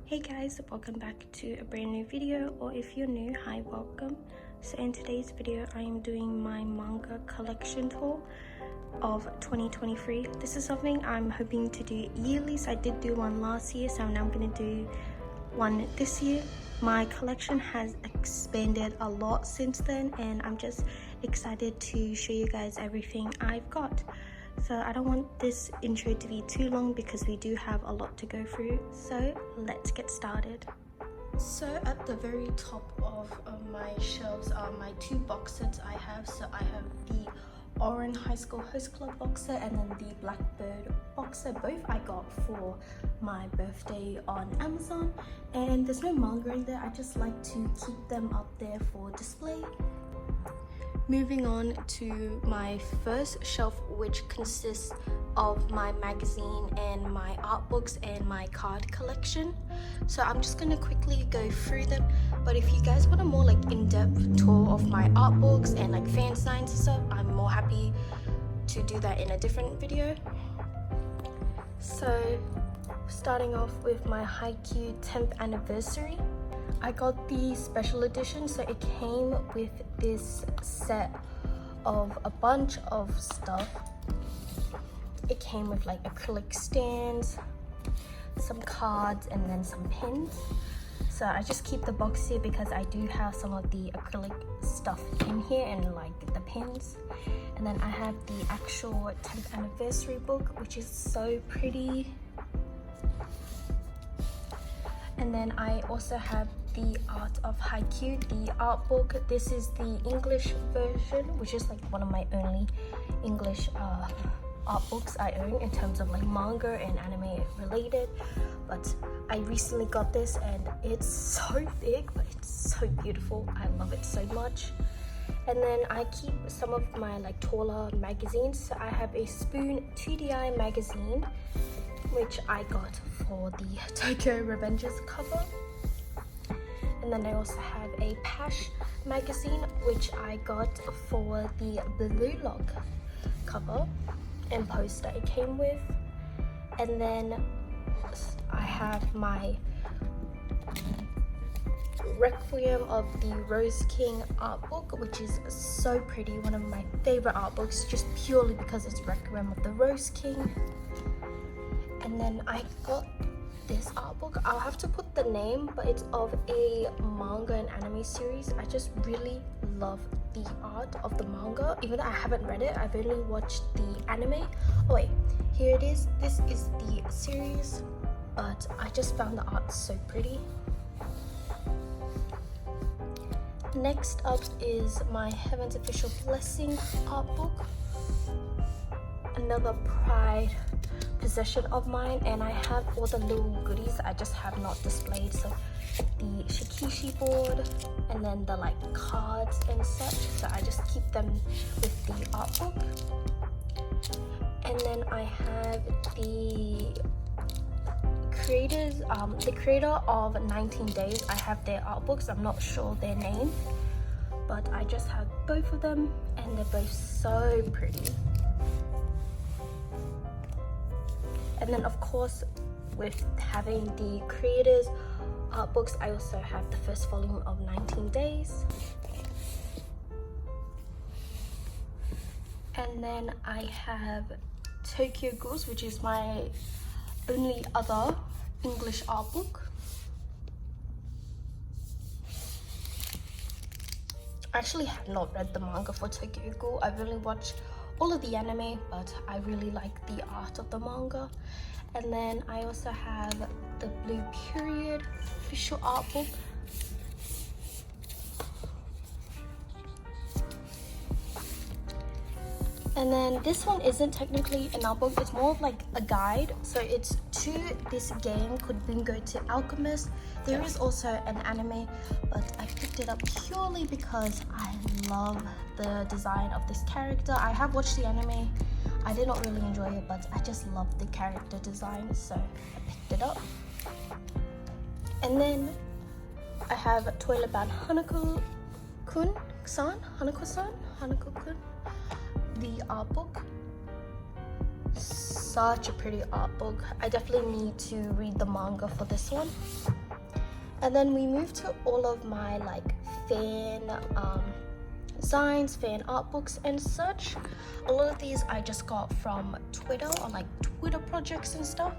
Hey guys, welcome back to a brand new video, or if you're new, hi, welcome. So in today's video I am doing my manga collection tour of 2023. This is something I'm hoping to do yearly, so I did do one last year, so now I'm going to do one this year. My collection has expanded a lot since then, and I'm just excited to show you guys everything I've got. So I don't want this intro to be too long because we do have a lot to go through, so let's get started. So at the very top of my shelves are my two box sets I have. So I have the Orange High School Host Club box set and then the Blackbird box set. Both I got for my birthday on Amazon, and there's no manga in there. I just like to keep them up there for display. Moving on to my first shelf, which consists of my magazine and my art books and my card collection. So I'm just going to quickly go through them, but if you guys want a more like in-depth tour of my art books and like fan signs and stuff, I'm more happy to do that in a different video. So starting off with my Haikyuu 10th anniversary, I got the special edition, so it came with this set of a bunch of stuff. It came with like acrylic stands, some cards, and then some pins. So I just keep the box here because I do have some of the acrylic stuff in here and like the pins. And then I have the actual 10th anniversary book, which is so pretty. And then I also have the Art of Haikyuu, the art book. This is the English version, which is like one of my only English art books I own in terms of like manga and anime related. But I recently got this and it's so big, but it's so beautiful. I love it so much. And then I keep some of my like taller magazines. So I have a Spoon 2DI magazine, which I got for the Tokyo Revengers cover. And then I also have a Pash magazine, which I got for the Blue Lock cover and poster it came with. And then I have my Requiem of the Rose King art book, which is so pretty, one of my favorite art books, just purely because it's Requiem of the Rose King. And then I got this art book. I'll have to put the name, but it's of a manga and anime series. I just really love the art of the manga, even though I haven't read it. I've only watched the anime. Oh wait, here it is. This is the series, but I just found the art so pretty. Next up is my Heaven's Official Blessing art book, another pride possession of mine, and I have all the little goodies I just have not displayed. So the shikishi board and then the like cards and such, so I just keep them with the art book. And then I have the creator of 19 Days. I have their art books. I'm not sure their name, but I just have both of them and they're both so pretty. And then of course, with having the creators art books, I also have the first volume of 19 Days. And then I have Tokyo Ghouls, which is my only other English art book. I actually have not read the manga for Tokyo Ghoul. I've only watched all of the anime, but I really like the art of the manga. And then I also have the Blue Period official art book. And then this one isn't technically an art book, it's more of like a guide. So it's to this game called Bingo to Alchemist. There is also an anime, but I picked it up purely because I love the design of this character. I have watched the anime, I did not really enjoy it, but I just love the character design, so I picked it up. And then I have Toilet Bound Hanako-kun, the art book. Such a pretty art book. I definitely need to read the manga for this one. And then we moved to all of my like fan designs, fan art books and such. A lot of these I just got from Twitter, or like Twitter projects and stuff.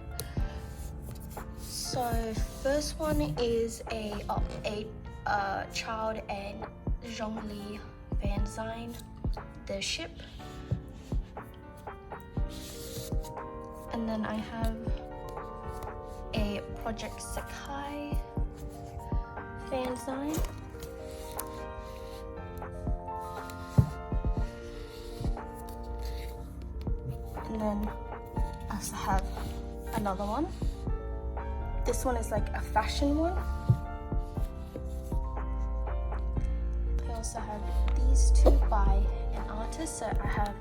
So first one is a Child and Zhongli fan design, the ship. And then I have a Project Sakai fan design. And then I also have another one. This one is like a fashion one. I also have these two by an artist. So I have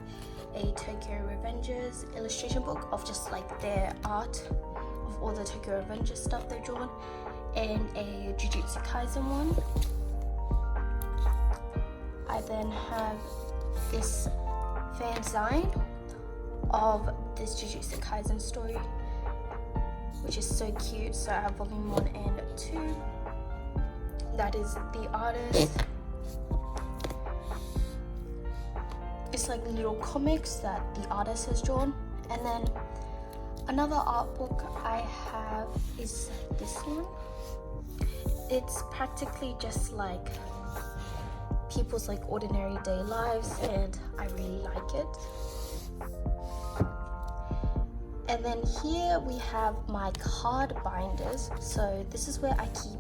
a Tokyo Revengers illustration book of just like their art of all the Tokyo Revengers stuff they've drawn, and a Jujutsu Kaisen one. I then have this fan design of this Jujutsu Kaisen story, which is so cute. So I have volume 1 and 2. That is the artist. It's like little comics that the artist has drawn. And then another art book I have is this one. It's practically just like people's like ordinary day lives, and I really like it. And then here we have my card binders. So this is where I keep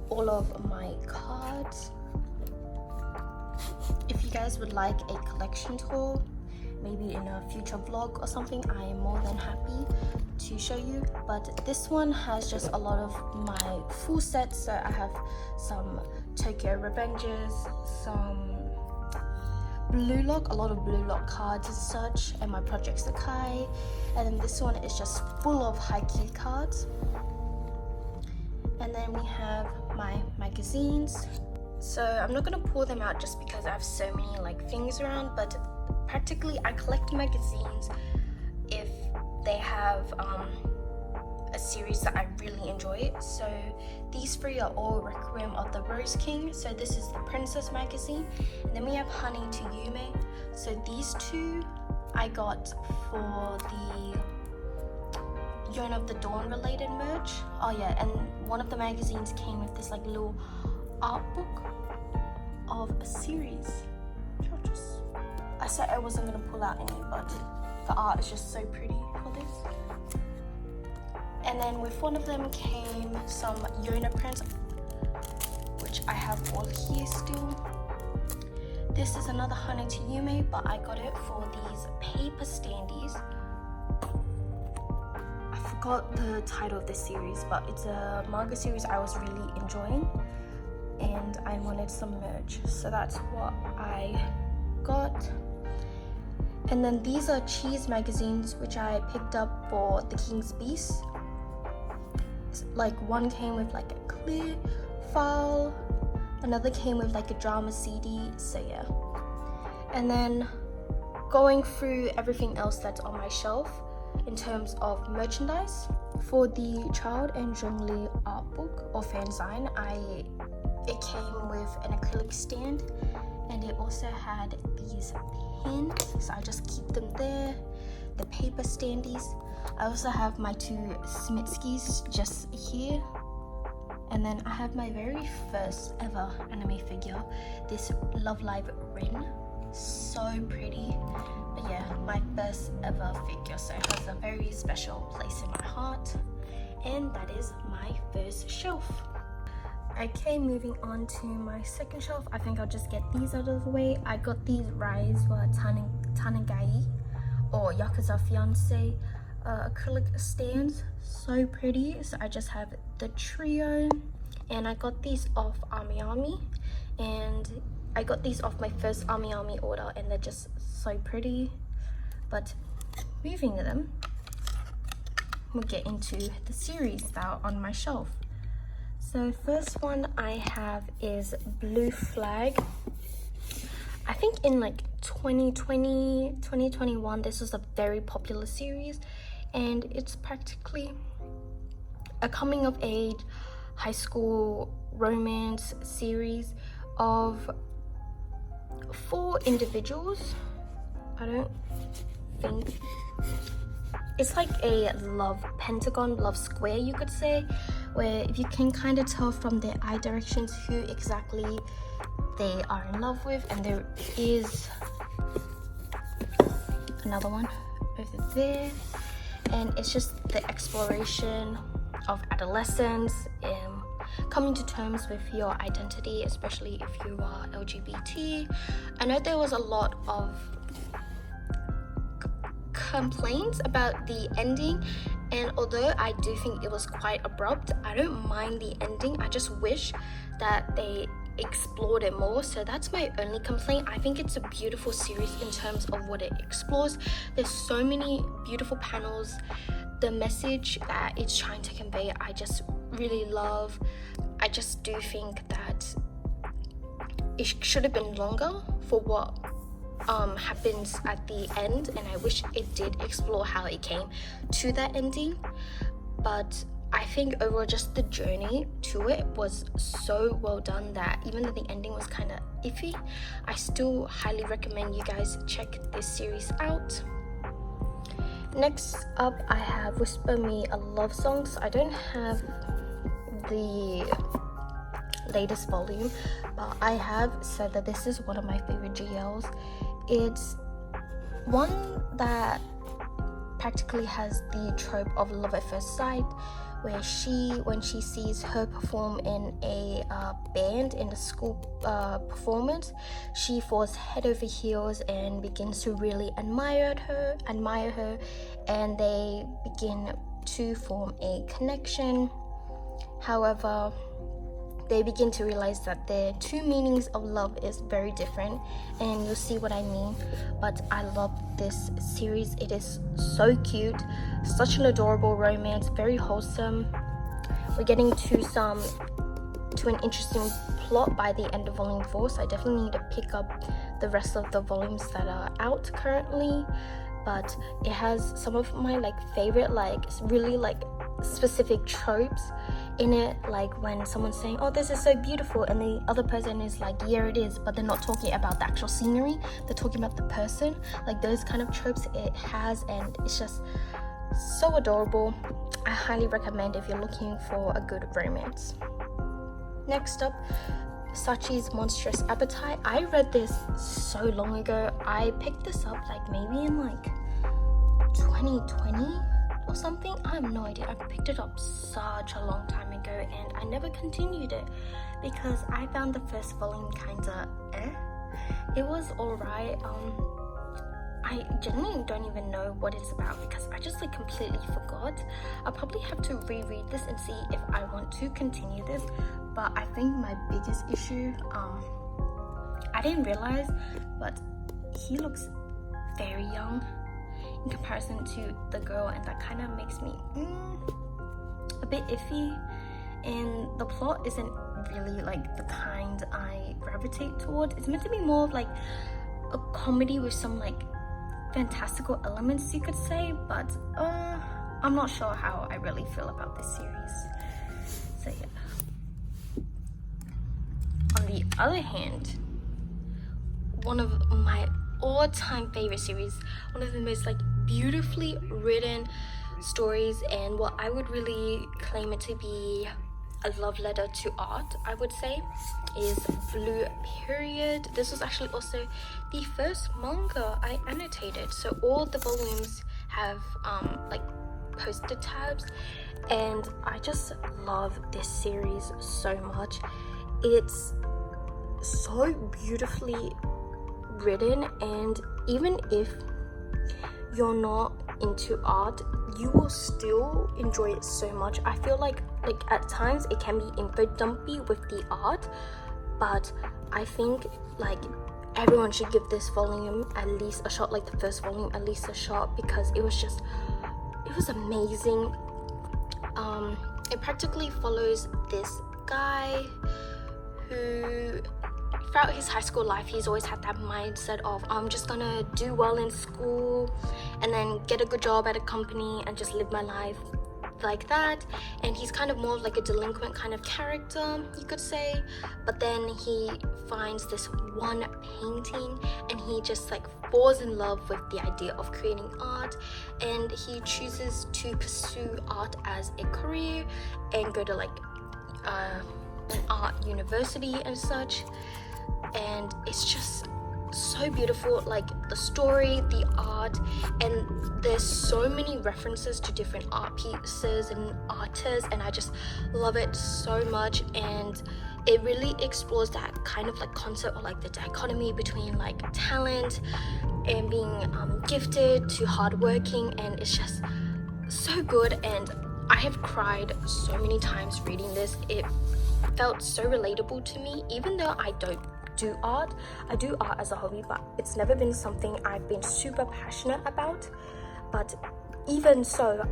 all of my cards. If you guys would like a collection tour, maybe in a future vlog or something, I am more than happy to show you. But this one has just a lot of my full sets. So I have some Tokyo Revengers, some Blue Lock, a lot of Blue Lock cards and such, and my Project Sakai. And then this one is just full of hiii cards. And then we have my magazines. So I'm not gonna pull them out just because I have so many like things around, but practically I collect magazines if they have a series that I really enjoy. So these three are all Requiem of the Rose King. So this is the Princess magazine. And then we have Honey to Yume. So these two I got for the Yearn of the Dawn related merch. Oh yeah, and one of the magazines came with this like little art book of a series. I said I wasn't gonna pull out any, but the art is just so pretty for this. And then with one of them came some Yona prints, which I have all here still. This is another Hana to Yume, but I got it for these paper standees. I forgot the title of this series, but it's a manga series I was really enjoying, and I wanted some merch, so that's what I got. And then these are cheese magazines, which I picked up for The King's Beast. Like one came with like a clear file, another came with like a drama CD, so yeah. And then going through everything else that's on my shelf in terms of merchandise. For the Child and Zhongli art book or fan design, it came with an acrylic stand, and it also had these pins, so I just keep them there. The paper standees. I also have my two Smitskys just here. And then I have my very first ever anime figure, this Love Live Rin. So pretty. But yeah, my first ever figure, so it has a very special place in my heart. And that is my first shelf. Okay, moving on to my second shelf. I think I'll just get these out of the way. I got these Rise Tanagai or Yakuza Fiance acrylic stands. So pretty. So I just have the trio, and I got these off AmiAmi, and I got these off my first AmiAmi order, and they're just so pretty. But moving them, we'll get into the series that are on my shelf. So first one I have is Blue Flag. I think in like 2020, 2021, this was a very popular series, and it's practically a coming of age high school romance series of 4 individuals. I don't think it's like a love pentagon, love square, you could say, where if you can kind of tell from their eye directions who exactly they are in love with. And there is another one over there, and it's just the exploration of adolescence, coming to terms with your identity, especially if you are LGBT. I know there was a lot of complaints about the ending, and although I do think it was quite abrupt, I don't mind the ending. I just wish that they explored it more. So that's my only complaint. I think it's a beautiful series in terms of what it explores. There's so many beautiful panels. The message that it's trying to convey, I just really love. I just do think that it should have been longer for what happens at the end, and I wish it did explore how it came to that ending. But I think overall just the journey to it was so well done that even though the ending was kind of iffy, I still highly recommend you guys check this series out. Next up, I have Whisper Me a Love Song. So I don't have the latest volume, but I have said that this is one of my favorite GLs. It's one that practically has the trope of love at first sight, where when she sees her perform in a band in a school performance, she falls head over heels and begins to really admire her, and they begin to form a connection. However, they begin to realize that their 2 meanings of love is very different, and you'll see what I mean. But I love this series. It is so cute, such an adorable romance, very wholesome. We're getting to an interesting plot by the end of volume 4, so I definitely need to pick up the rest of the volumes that are out currently. But it has some of my favorite really specific tropes in it, like when someone's saying, oh, this is so beautiful, and the other person is like, yeah, it is, but they're not talking about the actual scenery, they're talking about the person. Like those kind of tropes it has, and it's just so adorable. I highly recommend if you're looking for a good romance. Next up, Sachi's Monstrous Appetite. I read this so long ago. I picked this up maybe in 2020 or something. I have no idea. I picked it up such a long time ago, and I never continued it because I found the first volume kinda It was alright. I genuinely don't even know what it's about because I just completely forgot. I'll probably have to reread this and see if I want to continue this. But I think my biggest issue, I didn't realize, but he looks very young in comparison to the girl, and that kind of makes me a bit iffy. And the plot isn't really the kind I gravitate towards. It's meant to be more of a comedy with some fantastical elements, you could say, but I'm not sure how I really feel about this series. So yeah. On the other hand, one of my all-time favorite series, one of the most beautifully written stories, and what I would really claim it to be a love letter to art, I would say, is Blue Period. This was actually also the first manga I annotated, so all the volumes have poster tabs, and I just love this series so much. It's so beautifully written, and even if you're not into art, you will still enjoy it so much. I feel like at times it can be info dumpy with the art, but I think everyone should give this volume at least a shot, the first volume at least a shot, because it was amazing. It practically follows this guy who throughout his high school life, he's always had that mindset of I'm just gonna do well in school and then get a good job at a company and just live my life like that. And he's kind of more like a delinquent kind of character, you could say. But then he finds this one painting and he just like falls in love with the idea of creating art, and he chooses to pursue art as a career and go to like an art university and such. And it's just so beautiful, like the story, the art, and there's so many references to different art pieces and artists, and I just love it so much. And it really explores that kind of like concept of like the dichotomy between like talent and being gifted to hardworking, and it's just so good. And I have cried so many times reading this. It felt so relatable to me, even though I don't do art. I do art as a hobby, but it's never been something I've been super passionate about. But even so,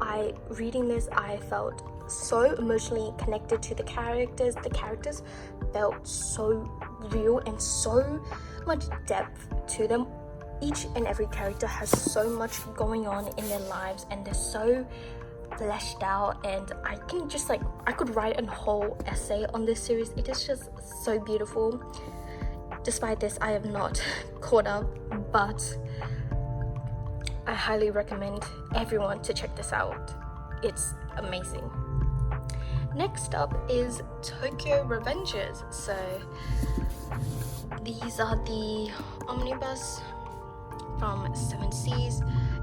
reading this, I felt so emotionally connected to the characters. The characters felt so real and so much depth to them. Each and every character has so much going on in their lives, and they're so fleshed out, and I could write a whole essay on this series. It is just so beautiful. Despite this, I have not caught up, but I highly recommend everyone to check this out. It's amazing. Next up is Tokyo Revengers. So these are the omnibus from 7 Seas,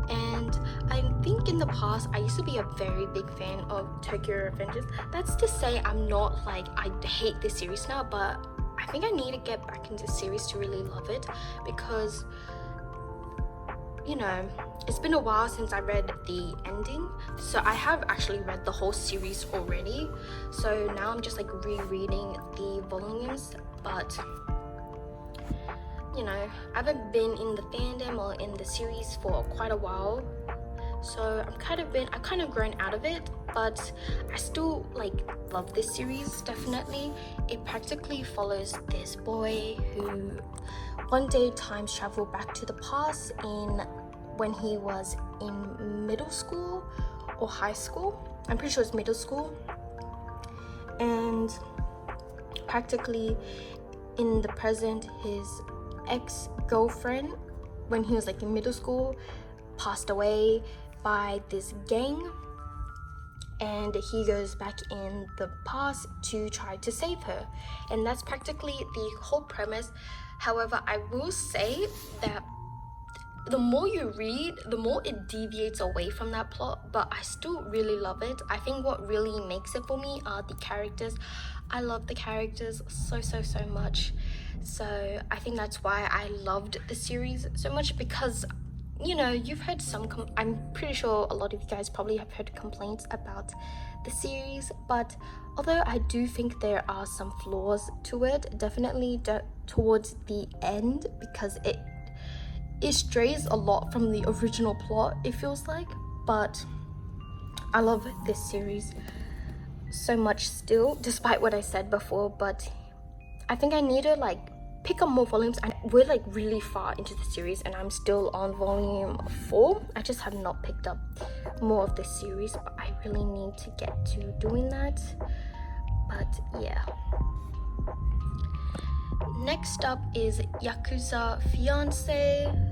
and I think in the past I used to be a very big fan of Tokyo Revengers. That's to say I'm not like I hate this series now, but I think I need to get back into the series to really love it, because you know, it's been a while since I read the ending, so I have actually read the whole series already. So now I'm just like rereading the volumes, but you know, I haven't been in the fandom or in the series for quite a while, so I've kind of grown out of it, but I still like love this series. Definitely, it practically follows this boy who one day time travel back to the past when he was in middle school or high school. I'm pretty sure it's middle school, and practically in the present, his ex-girlfriend when he was like in middle school passed away by this gang, and he goes back in the past to try to save her, and that's practically the whole premise. However, I will say that the more you read, the more it deviates away from that plot, but I still really love it. I think what really makes it for me are the characters. I love the characters so much, so I think that's why I loved the series so much, because you know, you've heard I'm pretty sure a lot of you guys probably have heard complaints about the series, but although I do think there are some flaws to it, definitely towards the end, because it strays a lot from the original plot, it feels like. But I love this series so much still, despite what I said before. But I think I need to like pick up more volumes, and we're like really far into the series and I'm still on volume 4. I just have not picked up more of this series, but I really need to get to doing that. But yeah. Next up is Yakuza Fianc.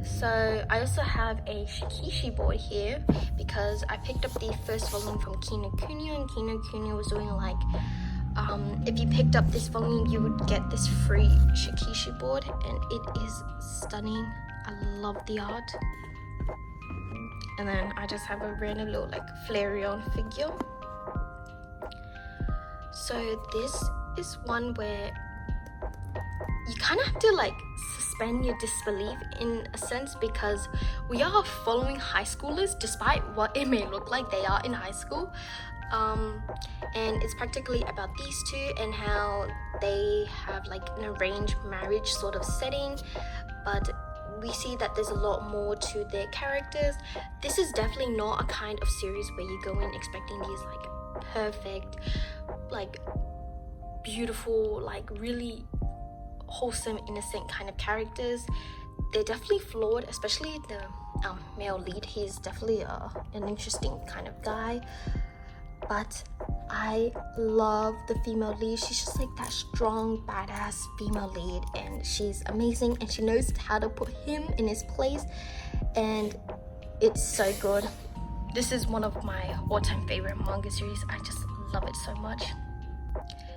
So I also have a Shikishi board here because I picked up the first volume from Kinokuniya, and Kinokuniya was doing like if you picked up this volume you would get this free Shikishi board, and it is stunning. I love the art. And then I just have a random little like Flareon figure. So this is one where you kind of have to like suspend your disbelief in a sense, because we are following high schoolers despite what it may look like they are in high school. And it's practically about these two and how they have like an arranged marriage sort of setting, but we see that there's a lot more to their characters. This is definitely not a kind of series where you go in expecting these like perfect, like beautiful, like really wholesome, innocent kind of characters. They're definitely flawed, especially the male lead. He's definitely an interesting kind of guy, but I love the female lead. She's just like that strong, badass female lead, and she's amazing, and she knows how to put him in his place, and it's so good. This is one of my all-time favorite manga series. I just love it so much.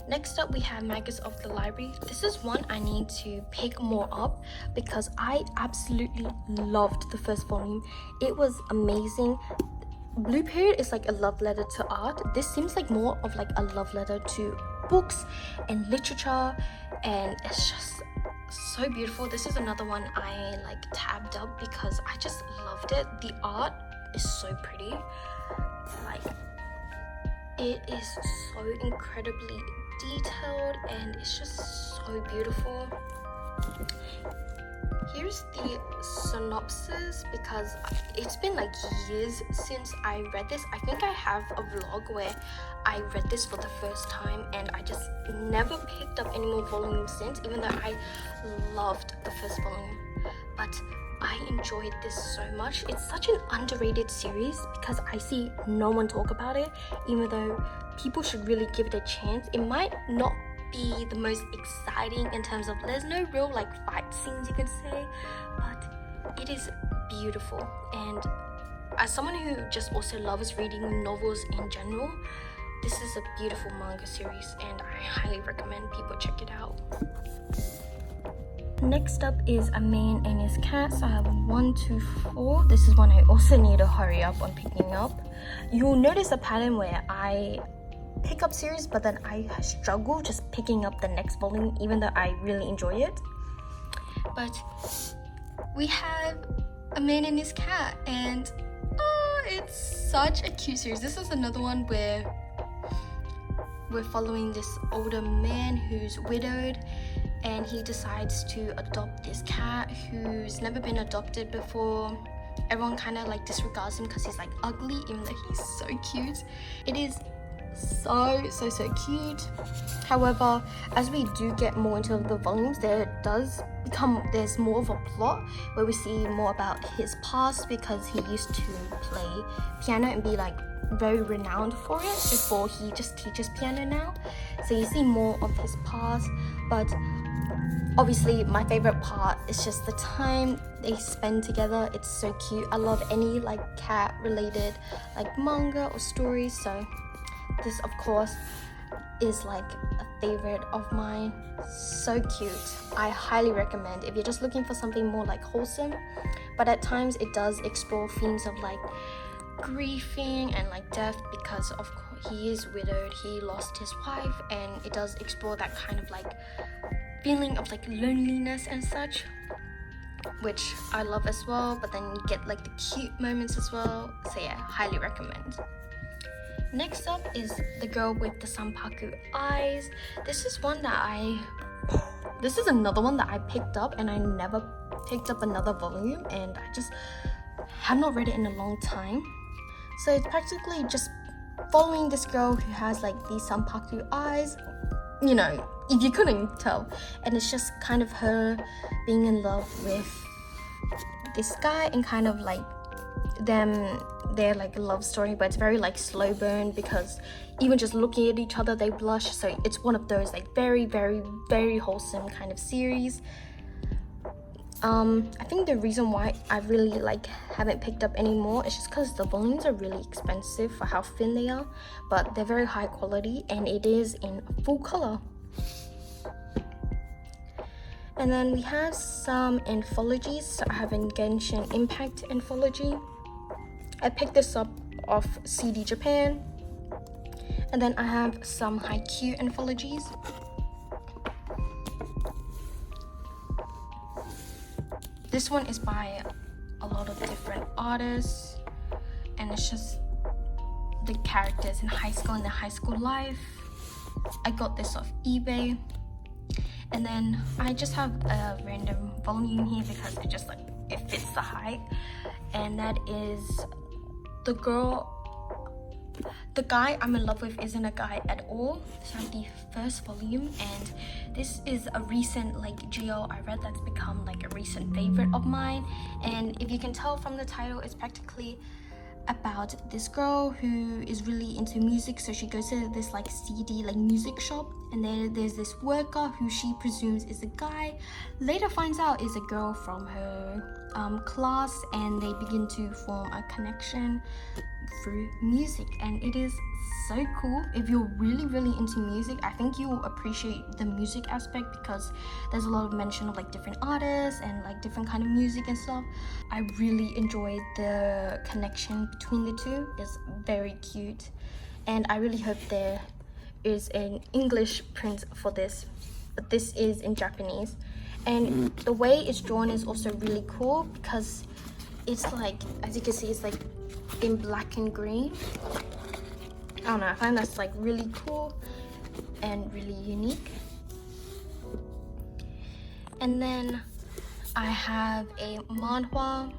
Next up, we have Magus of the Library. This is one I need to pick more up because I absolutely loved the first volume. It was amazing. Blue Period is like a love letter to art. This seems like more of like a love letter to books and literature, and it's just so beautiful. This is another one I like tabbed up because I just loved it. The art is so pretty. Like, it is so incredibly detailed, and it's just so beautiful. Here's the synopsis because it's been like years since I read this. I think I have a vlog where I read this for the first time, and I just never picked up any more volumes since, even though I loved the first volume. But I enjoyed this so much. It's such an underrated series because I see no one talk about it, even though people should really give it a chance. It might not be the most exciting in terms of there's no real like fight scenes, you could say, but it is beautiful. And as someone who just also loves reading novels in general, this is a beautiful manga series, and I highly recommend people check it out. Next up is A Man and His Cat. So I have 1, 2, 4. This is one I also need to hurry up on picking up. You'll notice a pattern where I pick up series, but then I struggle just picking up the next volume, even though I really enjoy it. But we have A Man and His Cat, and it's such a cute series. This is another one where we're following this older man who's widowed, and he decides to adopt this cat who's never been adopted before. Everyone kind of like disregards him because he's like ugly, even though he's so cute. It is so cute. However, as we do get more into the volumes, there's more of a plot where we see more about his past, because he used to play piano and be like very renowned for it before he just teaches piano now. So you see more of his past, but obviously my favorite part is just the time they spend together. It's so cute. I love any like cat related like manga or stories, so this of course is like a favorite of mine. So cute. I highly recommend if you're just looking for something more like wholesome, but at times it does explore themes of like grieving and like death, because of course he is widowed, he lost his wife, and it does explore that kind of like feeling of like loneliness and such, which I love as well. But then you get like the cute moments as well, so yeah, highly recommend. Next up is The Girl with the Saku Eyes. This is another one that I picked up, and I never picked up another volume, and I just have not read it in a long time. So it's practically just following this girl who has like these Saku eyes, you know, if you couldn't tell, and it's just kind of her being in love with this guy, and kind of like their like love story, but it's very like slow burn, because even just looking at each other they blush. So it's one of those like very wholesome kind of series. I think the reason why I really like haven't picked up any more is just because the volumes are really expensive for how thin they are, but they're very high quality, and it is in full color. And then we have some anthologies. So I have a Genshin Impact anthology. I picked this up off CD Japan. And then I have some Haikyuu anthologies. This one is by a lot of different artists, and it's just the characters in high school and their high school life. I got this off eBay. And then I just have a random volume here because it just like it fits the height, and that is The Girl the guy I'm in love with isn't a guy at all. So I have the first volume, and this is a recent like shjo I read that's become like a recent favorite of mine. And if you can tell from the title, it's practically about this girl who is really into music. So she goes to this like CD like music shop, and there's this worker who she presumes is a guy, later finds out is a girl from her class, and they begin to form a connection through music. And it is so cool. If you're really into music, I think you'll appreciate the music aspect, because there's a lot of mention of like different artists and like different kind of music and stuff. I really enjoyed the connection between the two. It's very cute, and I really hope there is an English print for this, but this is in Japanese. And the way it's drawn is also really cool, because it's like, as you can see, it's like in black and green. I don't know, I find that's like really cool and really unique. And then I have a manhwa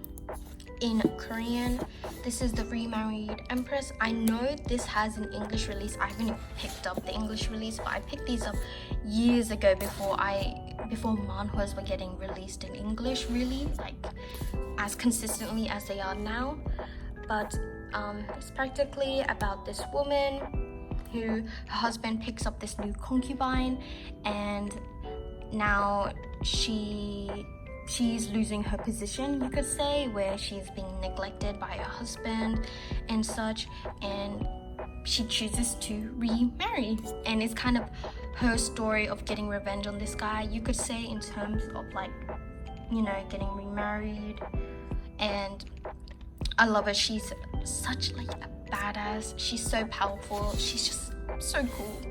in Korean. This is the Remarried Empress. I know this has an English release. I haven't picked up the English release, but I picked these up years ago before manhwas were getting released in English, really, like as consistently as they are now. But it's practically about this woman who her husband picks up this new concubine, and now she's losing her position, you could say, where she's being neglected by her husband and such, and she chooses to remarry. And it's kind of her story of getting revenge on this guy, you could say, in terms of like, you know, getting remarried. And I love her. She's such like a badass. She's so powerful. She's just so cool.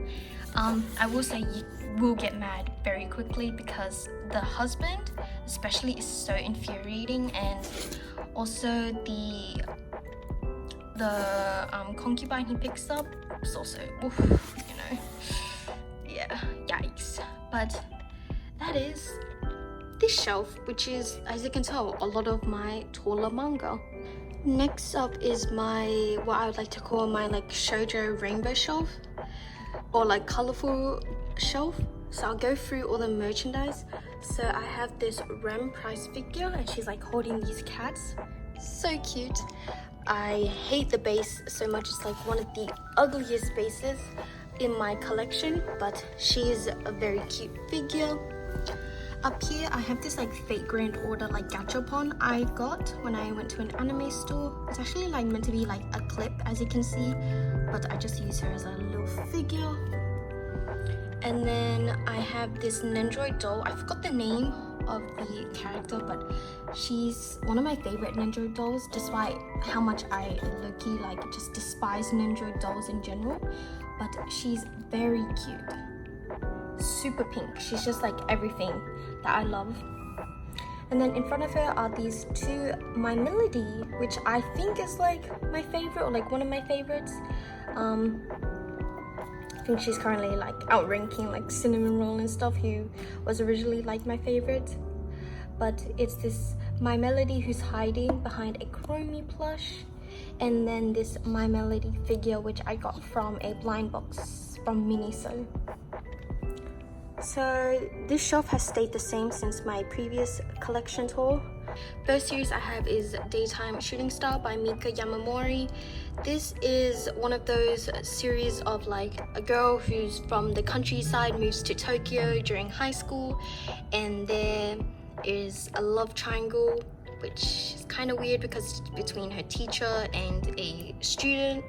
I will say you will get mad very quickly, because the husband especially is so infuriating, and also the concubine he picks up is also, oof, you know, yeah, yikes. But that is this shelf, which is, as you can tell, a lot of my taller manga. Next up is my, what I would like to call my like shjo rainbow shelf, or like colorful shelf. So I'll go through all the merchandise. So I have this Rem Price figure, and she's like holding these cats. So cute. I hate the base so much. It's like one of the ugliest bases in my collection, but she's a very cute figure. Up here I have this like fake grand order like gachapon I got when I went to an anime store. It's actually like meant to be like a clip, as you can see, but I just use her as a little figure. And then I have this Nendoroid doll. I forgot the name of the character, but she's one of my favorite Nendoroid dolls, despite how much I low-key like just despise Nendoroid dolls in general. But she's very cute, super pink. She's just like everything that I love. And then in front of her are these two My Melody, which I think is like my favorite, or like one of my favorites. I think she's currently like outranking like Cinnamon Roll and stuff, who was originally like my favorite. But it's this My Melody who's hiding behind a Chromie plush, and then this My Melody figure which I got from a blind box from Miniso. So this shelf has stayed the same since my previous collection tour. First series I have is Daytime Shooting Star by Mika Yamamori. This is one of those series of like a girl who's from the countryside moves to Tokyo during high school, and there is a love triangle, which is kind of weird because it's between her teacher and a student.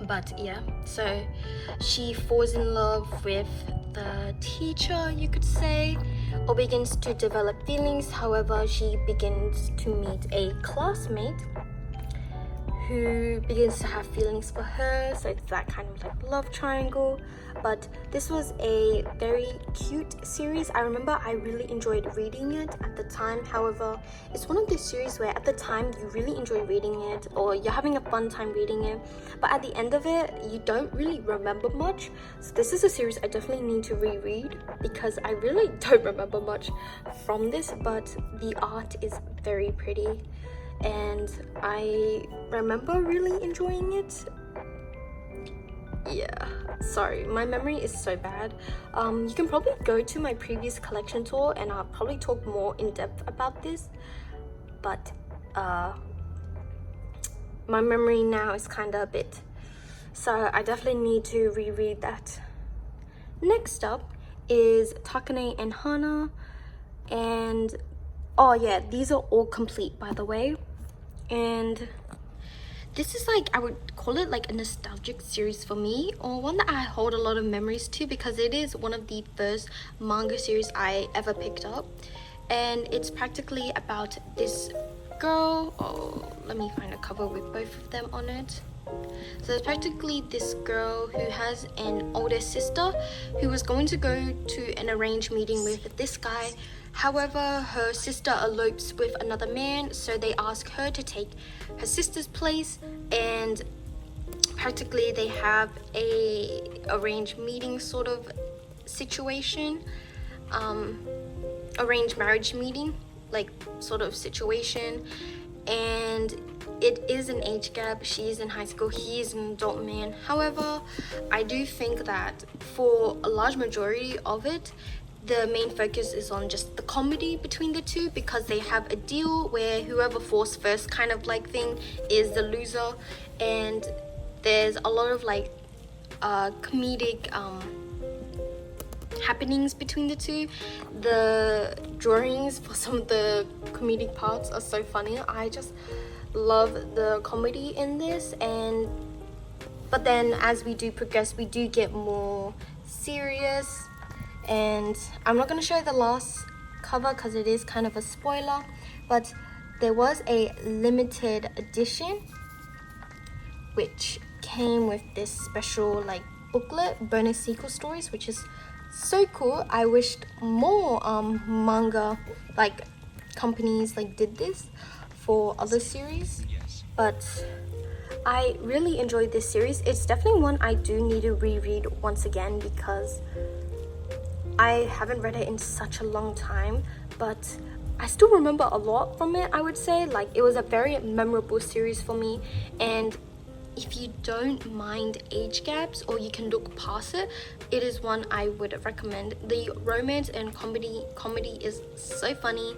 But yeah, so she falls in love with the teacher, you could say, or begins to develop feelings. However, she begins to meet a classmate who begins to have feelings for her, so it's that kind of like love triangle. But this was a very cute series. I remember I really enjoyed reading it at the time. However, it's one of those series where at the time you really enjoy reading it, or you're having a fun time reading it, but at the end of it you don't really remember much. So this is a series I definitely need to reread, because I really don't remember much from this, but the art is very pretty. and I remember really enjoying it. Yeah, sorry, my memory is so bad. You can probably go to my previous collection tour and I'll probably talk more in depth about this, but my memory now is kind of a bit, so I definitely need to reread that. Next up is Takane and Hana, and oh yeah, these are all complete, by the way. And this is like, I would call it like a nostalgic series for me, or one that I hold a lot of memories to, because it is one of the first manga series I ever picked up. And it's practically about this girl. Oh, let me find a cover with both of them on it. So it's practically this girl who has an older sister who was going to go to an arranged meeting with this guy. However, her sister elopes with another man, so they ask her to take her sister's place, and practically they have a arranged meeting sort of situation, arranged marriage meeting like sort of situation. And it is an age gap. She's in high school, he is an adult man. However, I do think that for a large majority of it, the main focus is on just the comedy between the two, because they have a deal where whoever falls first kind of like thing is the loser. And there's a lot of like comedic happenings between the two. The drawings for some of the comedic parts are so funny. I just love the comedy in this. And but then as we do progress, we do get more serious. And I'm not going to show the last cover because it is kind of a spoiler, but there was a limited edition which came with this special like booklet, bonus sequel stories, which is so cool. I wished more manga like companies like did this for other series, but I really enjoyed this series. It's definitely one I do need to reread once again, because I haven't read it in such a long time, but I still remember a lot from it. I would say like it was a very memorable series for me. And if you don't mind age gaps, or you can look past it, it is one I would recommend. The romance and comedy is so funny,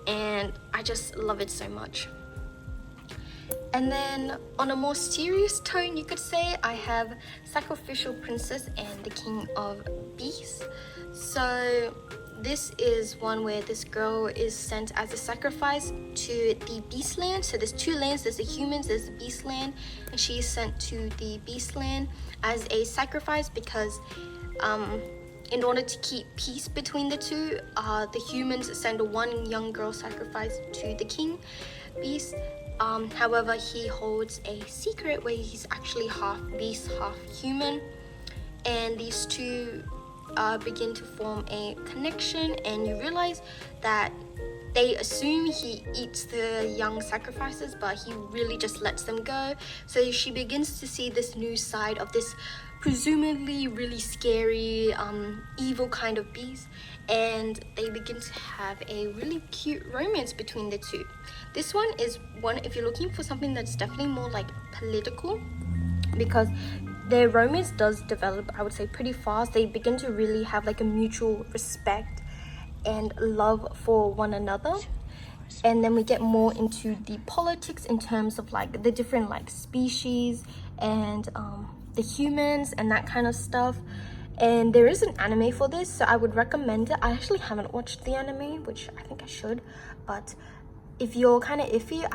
and I just love it so much. And then on a more serious tone, you could say, I have Sacrificial Princess and the King of Beasts. So this is one where this girl is sent as a sacrifice to the beast land. So there's two lands, there's the humans, there's the beast land, and she is sent to the beast land as a sacrifice because in order to keep peace between the two, the humans send one young girl sacrifice to the king beast. However, he holds a secret where he's actually half beast, half human, and these two begin to form a connection, and you realize that they assume he eats the young sacrifices, but he really just lets them go. So she begins to see this new side of this presumably really scary, evil kind of beast, and they begin to have a really cute romance between the two. This one is one, if you're looking for something that's definitely more like political, because their romance does develop, I would say, pretty fast. They begin to really have like a mutual respect and love for one another. And then we get more into the politics in terms of like the different like species and the humans and that kind of stuff. And there is an anime for this, so I would recommend it. I actually haven't watched the anime, which I think I should, but if you're kind of iffy,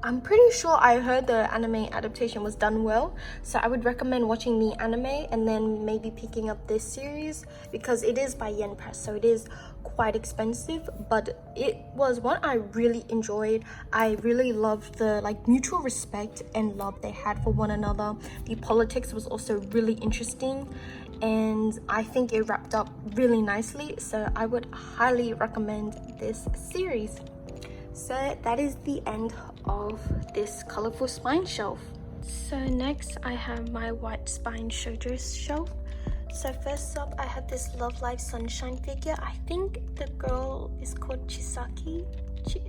I'm pretty sure I heard the anime adaptation was done well, so I would recommend watching the anime and then maybe picking up this series, because it is by Yen Press, so it is quite expensive, but it was one I really enjoyed. I really loved the like mutual respect and love they had for one another. The politics was also really interesting, and I think it wrapped up really nicely, so I would highly recommend this series. So that is the end of this colorful spine shelf. So next I have my white spine shjo shelf. So first up, I have this Love Live Sunshine figure. I think the girl is called Chisaki,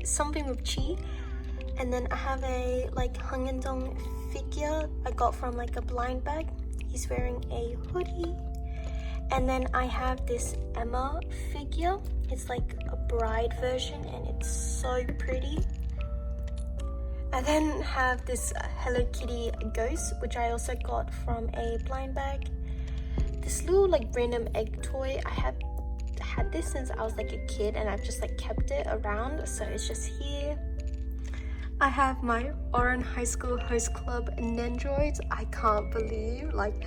something with Chi. And then I have a like Hangandong figure I got from like a blind bag. He's wearing a hoodie. And then I have this Emma figure. It's like a bride version and it's so pretty. I then have this Hello Kitty ghost, which I also got from a blind bag. This little like random egg toy, I have had this since I was like a kid and I've just like kept it around, so it's just here. I have my Oran High School Host Club Nendroids. I can't believe, like,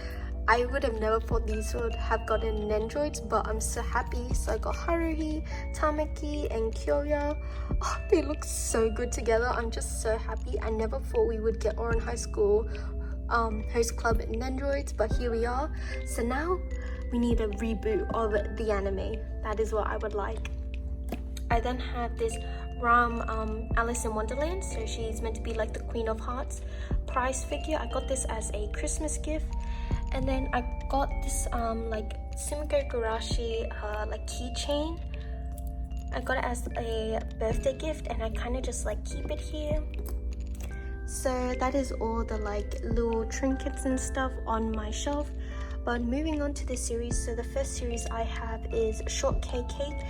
I would have never thought these would have gotten Nendroids, but I'm so happy. So I got Haruhi, Tamaki, and Kyoya. Oh, they look so good together. I'm just so happy. I never thought we would get Oran High School Host Club Nendroids, but here we are. So now we need a reboot of the anime. That is what I would like. I then have this Ram Alice in Wonderland, so she's meant to be like the Queen of Hearts prize figure. I got this as a Christmas gift. And then I got this like Sumiko Gurashi like keychain. I got it as a birthday gift and I kind of just like keep it here. So that is all the like little trinkets and stuff on my shelf. But moving on to the series, so the first series I have is Shortcake Cake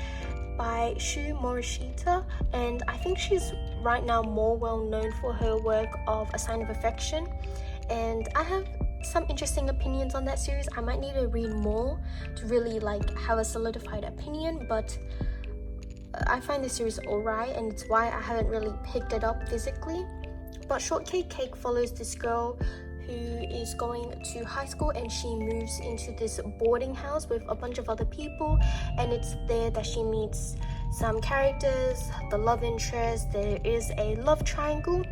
by Shu Morishita, and I think she's right now more well known for her work of A Sign of Affection, and I have some interesting opinions on that series. I might need to read more to really like have a solidified opinion, but I find the series alright, and it's why I haven't really picked it up physically. But Shortcake Cake follows this girl who is going to high school and she moves into this boarding house with a bunch of other people, and it's there that she meets some characters, the love interest. There is a love triangle.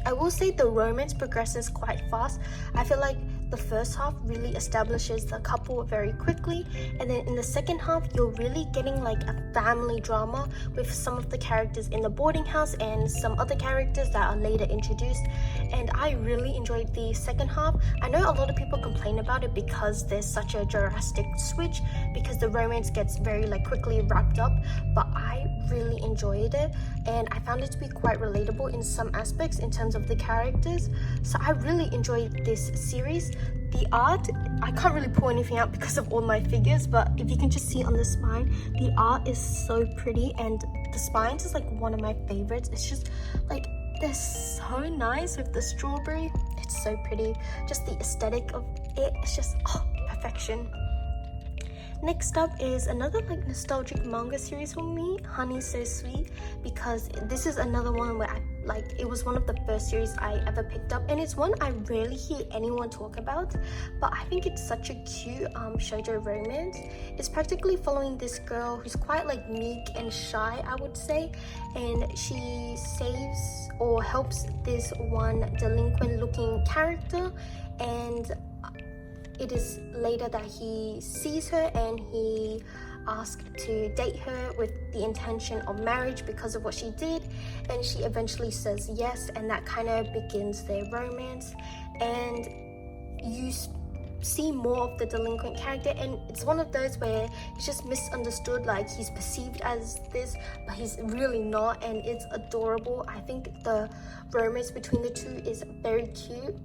I will say the romance progresses quite fast. I feel like the first half really establishes the couple very quickly, and then in the second half you're really getting like a family drama with some of the characters in the boarding house and some other characters that are later introduced, and I really enjoyed the second half. I know a lot of people complain about it because there's such a drastic switch, because the romance gets very like quickly wrapped up, but I really enjoyed it and I found it to be quite relatable in some aspects in terms of the characters. So I really enjoyed this series. The art, I can't really pull anything out because of all my figures, but if you can just see on the spine, the art is so pretty, and the spines is like one of my favorites. It's just like they're so nice with the strawberry. It's so pretty. Just the aesthetic of it, it's just perfection. Next up is another like nostalgic manga series for me, Honey So Sweet, because this is another one where it was one of the first series I ever picked up, and it's one I rarely hear anyone talk about, but I think it's such a cute shoujo romance. It's practically following this girl who's quite like meek and shy, I would say, and she saves or helps this one delinquent looking character, and it is later that he sees her and he asked to date her with the intention of marriage because of what she did, and she eventually says yes, and that kind of begins their romance, and you see more of the delinquent character, and it's one of those where he's just misunderstood, like he's perceived as this but he's really not, and it's adorable. I think the romance between the two is very cute.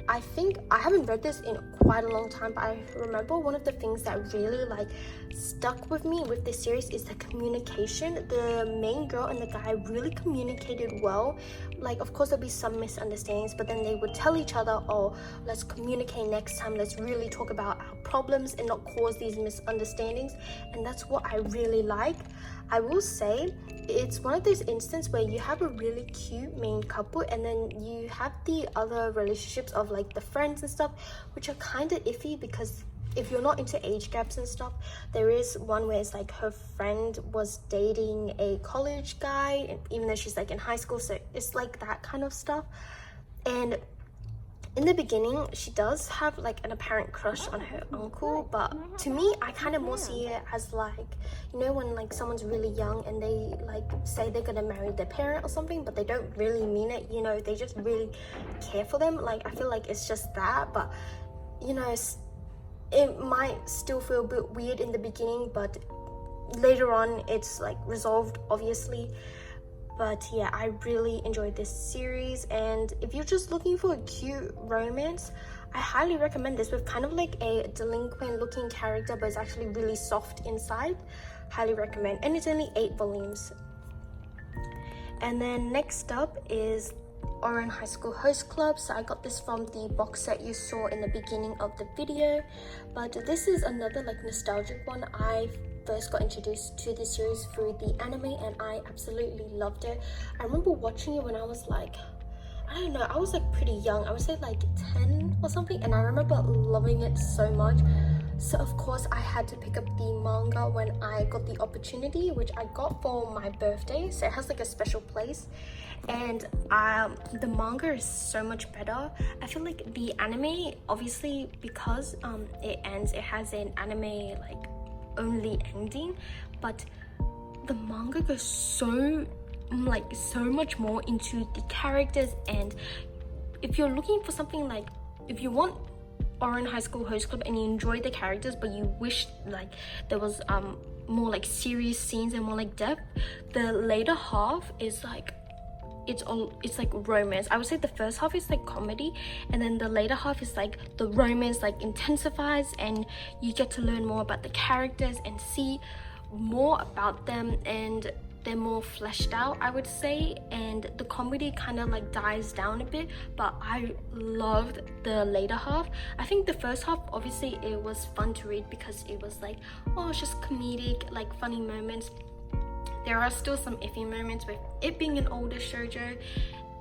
I think I haven't read this in quite a long time, but I remember one of the things that really like stuck with me with this series is the communication. The main girl and the guy really communicated well. Like, of course there'll be some misunderstandings, but then they would tell each other, oh, let's communicate next time, let's really talk about our problems and not cause these misunderstandings, and that's what I really like. I will say it's one of those instances where you have a really cute main couple, and then you have the other relationships of like the friends and stuff, which are kind of iffy, because if you're not into age gaps and stuff, there is one where it's like her friend was dating a college guy even though she's like in high school, so it's like that kind of stuff. And in the beginning she does have like an apparent crush on her uncle, but to me I kind of more see it as like, you know, when like someone's really young and they like say they're gonna marry their parent or something, but they don't really mean it, you know, they just really care for them. Like, I feel like it's just that, but you know, it might still feel a bit weird in the beginning, but later on it's like resolved, obviously. But yeah, I really enjoyed this series, and if you're just looking for a cute romance, I highly recommend this, with kind of like a delinquent looking character but it's actually really soft inside. Highly recommend, and it's only 8 volumes. And then next up is Oran High School Host Club. So I got this from the box set you saw in the beginning of the video, but this is another like nostalgic one. I first got introduced to this series through the anime and I absolutely loved it. I remember watching it when I was like, I don't know, I was like pretty young. I would say like 10 or something, and I remember loving it so much. So of course I had to pick up the manga when I got the opportunity, which I got for my birthday, so it has like a special place. And the manga is so much better. I feel like the anime, obviously because it ends, it has an anime like only ending, but the manga goes so much more into the characters. And if you're looking for something like, if you want Oran High School Host Club and you enjoy the characters but you wish like there was more like serious scenes and more like depth, the later half is like it's like romance. I would say the first half is like comedy, and then the later half is like the romance like intensifies, and you get to learn more about the characters and see more about them, and they're more fleshed out, I would say, and the comedy kind of like dies down a bit. But I loved the later half. I think the first half, obviously it was fun to read because it was like, oh, it's just comedic, like funny moments. There are still some iffy moments with it being an older shoujo.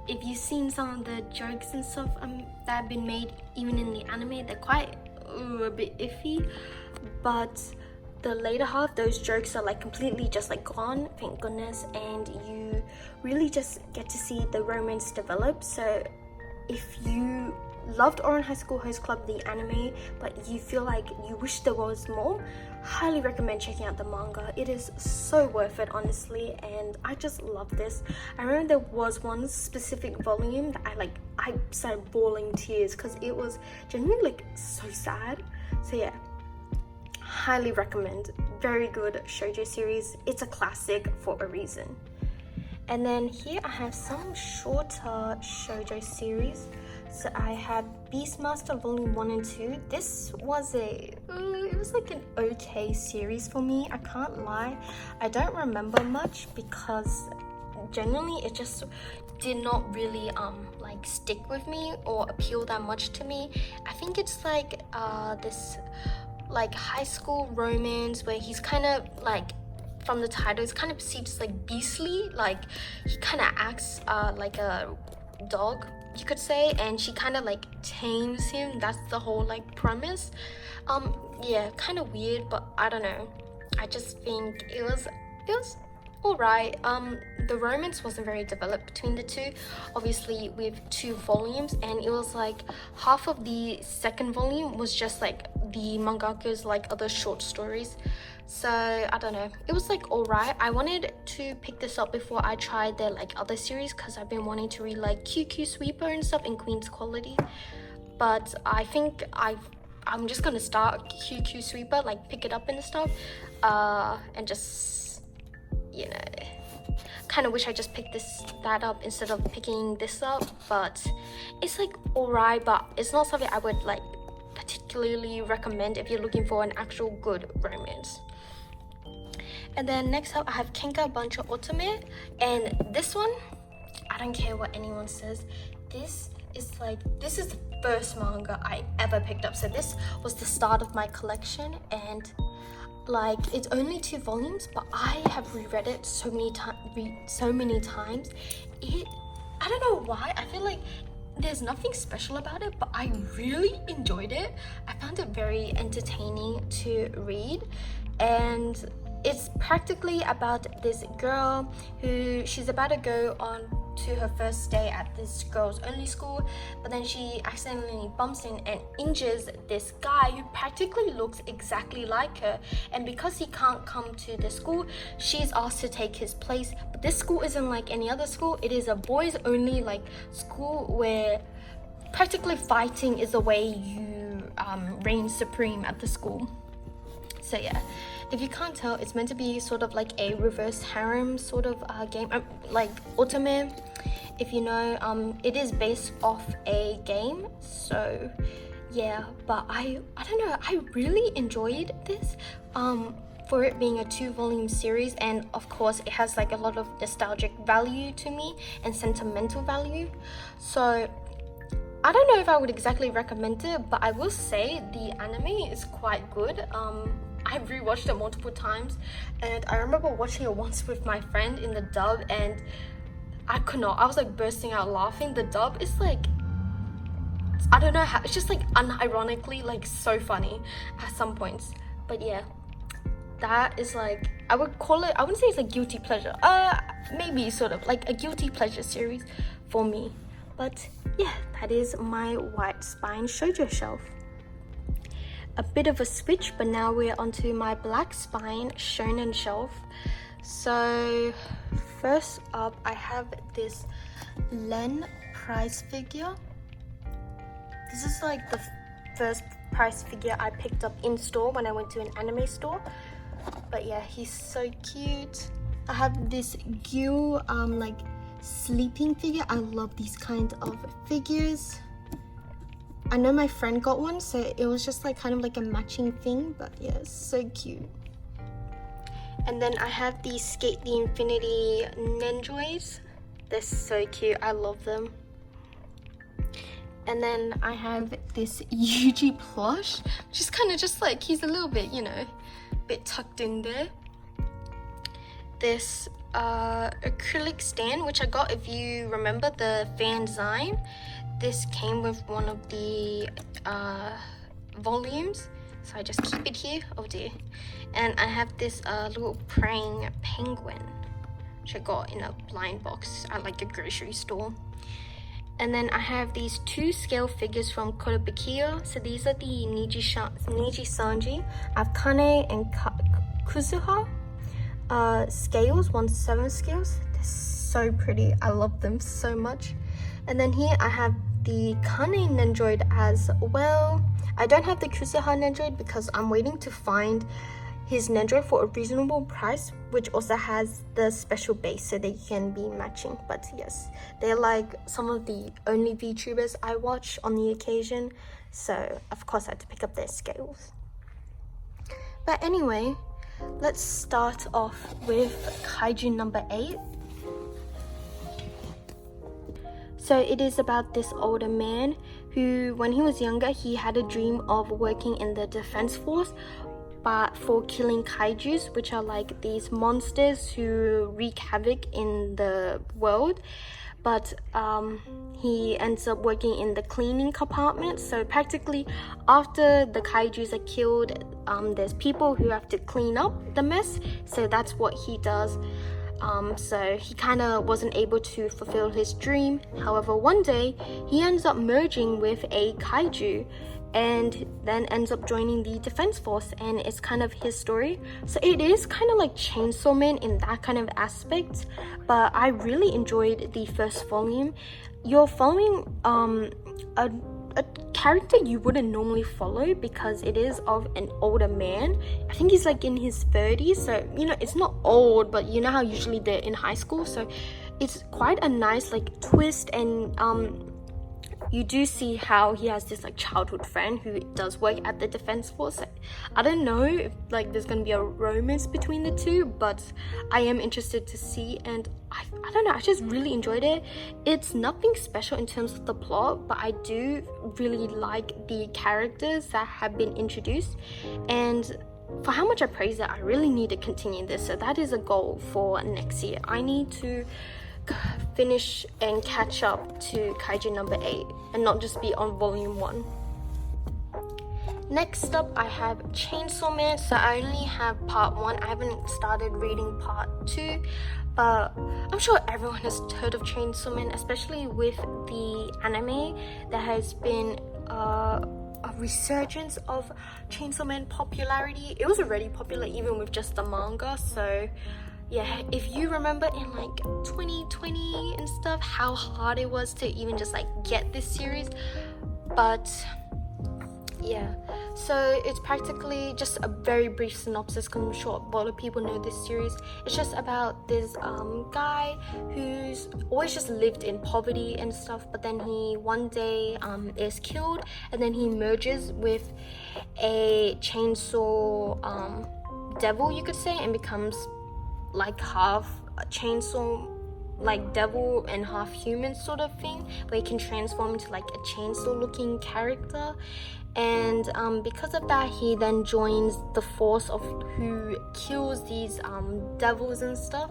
If you've seen some of the jokes and stuff that have been made even in the anime, they're quite a bit iffy. But the later half, those jokes are like completely just like gone, thank goodness, and you really just get to see the romance develop. So if you loved Oran High School Host Club, the anime, but you feel like you wish there was more, highly recommend checking out the manga. It is so worth it, honestly, and I just love this. I remember there was one specific volume that I started bawling tears because it was genuinely like so sad. So yeah, highly recommend. Very good shoujo series. It's a classic for a reason. And then here I have some shorter shoujo series. So I have Beastmaster Volume 1 and 2. This was it was like an okay series for me. I can't lie. I don't remember much because genuinely it just did not really like stick with me or appeal that much to me. I think it's like this like high school romance where he's kind of like, from the title it's kind of perceived as like beastly, like he kind of acts like a dog, you could say, and she kind of like tames him. That's the whole like premise. Yeah, kind of weird, but I don't know, I just think it was alright. The romance wasn't very developed between the two, obviously with 2 volumes, and it was like half of the second volume was just like the mangaka's like other short stories. So I don't know, it was like alright. I wanted to pick this up before I tried their like other series because I've been wanting to read like QQ Sweeper and stuff in Queen's Quality, but I think I'm just gonna start QQ Sweeper, like pick it up and stuff, and just, you know, kind of wish I just picked that up instead of picking this up. But it's like alright, but it's not something I would like particularly recommend if you're looking for an actual good romance. And then next up I have Kenka Bancho Otome, and this one, I don't care what anyone says, this is the first manga I ever picked up. So this was the start of my collection, and like it's only 2 volumes, but I have reread it so many times. I don't know why, I feel like there's nothing special about it, but I really enjoyed it. I found it very entertaining to read, and it's practically about this girl who she's about to go on to her first day at this girls only school, but then she accidentally bumps in and injures this guy who practically looks exactly like her, and because he can't come to the school, she's asked to take his place. But this school isn't like any other school, it is a boys only like school where practically fighting is the way you reign supreme at the school. So yeah, if you can't tell, it's meant to be sort of like a reverse harem sort of game, like Otome, if you know. It is based off a game, so yeah. But I don't know, I really enjoyed this for it being a 2-volume series, and of course it has like a lot of nostalgic value to me and sentimental value. So I don't know if I would exactly recommend it, but I will say the anime is quite good. I've rewatched it multiple times, and I remember watching it once with my friend in the dub, and I could not. I was like bursting out laughing. The dub is like, I don't know how, it's just like unironically like so funny at some points. But yeah, that is like, I would call it, I wouldn't say it's a guilty pleasure. Maybe sort of like a guilty pleasure series for me. But yeah, that is my white spine shoujo shelf. A bit of a switch, but now we're onto my black spine shonen shelf. So first up, I have this Len prize figure. This is like the first prize figure I picked up in store when I went to an anime store. But yeah, he's so cute. I have this Gyu like sleeping figure. I love these kind of figures. I know my friend got one, so it was just like kind of like a matching thing, but yeah, so cute. And then I have these Skate the Infinity Ninjoys. They're so cute, I love them. And then I have this Yuji plush, which is kind of just like, he's a little bit, you know, a bit tucked in there. This acrylic stand, which I got, if you remember the fan design, this came with one of the volumes, so I just keep it here. Oh dear. And I have this little praying penguin, which I got in a blind box at like a grocery store. And then I have these 2 scale figures from Korobukiya. So these are the Niji Sanji. I have Kane and Kuzuha scales, 1:7 scales. They're so pretty, I love them so much. And then here I have the Kane Nendroid as well. I don't have the Kuzuha Nendroid because I'm waiting to find his Nendroid for a reasonable price, which also has the special base so they can be matching. But yes, they're like some of the only VTubers I watch on the occasion, so of course I had to pick up their scales. But anyway, let's start off with kaiju number 8. So it is about this older man who, when he was younger, he had a dream of working in the defense force, but for killing kaijus, which are like these monsters who wreak havoc in the world. But he ends up working in the cleaning compartment. So practically after the kaijus are killed, there's people who have to clean up the mess. So that's what he does. So he kind of wasn't able to fulfill his dream. However, one day he ends up merging with a kaiju and then ends up joining the defense force, and it's kind of his story. So it is kind of like Chainsaw Man in that kind of aspect, but I really enjoyed the first volume. You're following a character you wouldn't normally follow because it is of an older man. I think he's like in his 30s, so you know, it's not old, but you know how usually they're in high school, so it's quite a nice like twist. And you do see how he has this like childhood friend who does work at the defense force. I don't know if like there's gonna be a romance between the two, but I am interested to see. And I don't know, I just really enjoyed it. It's nothing special in terms of the plot, but I do really like the characters that have been introduced, and for how much I praise it, I really need to continue this. So that is a goal for next year. I need to finish and catch up to kaiju number 8 and not just be on volume 1. Next up, I have Chainsaw Man. So I only have part 1. I haven't started reading part 2, but I'm sure everyone has heard of Chainsaw Man, especially with the anime. There has been a resurgence of Chainsaw Man popularity. It was already popular even with just the manga. So yeah, if you remember in like 2020 and stuff, how hard it was to even just like get this series. But yeah, So it's practically just a very brief synopsis, because I'm sure a lot of people know this series. It's just about this guy who's always just lived in poverty and stuff, but then he one day is killed, and then he merges with a chainsaw devil, you could say, and becomes like half a chainsaw like devil and half human sort of thing, where he can transform into like a chainsaw looking character. And because of that, he then joins the force of who kills these devils and stuff.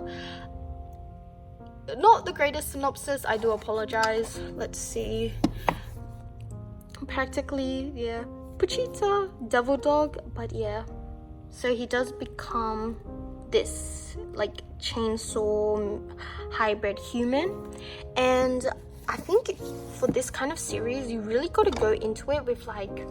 Not the greatest synopsis, I do apologize. Let's see. Practically, yeah, Puchita, devil dog, but yeah. So he does become this like chainsaw hybrid human. And I think for this kind of series, you really got to go into it with like,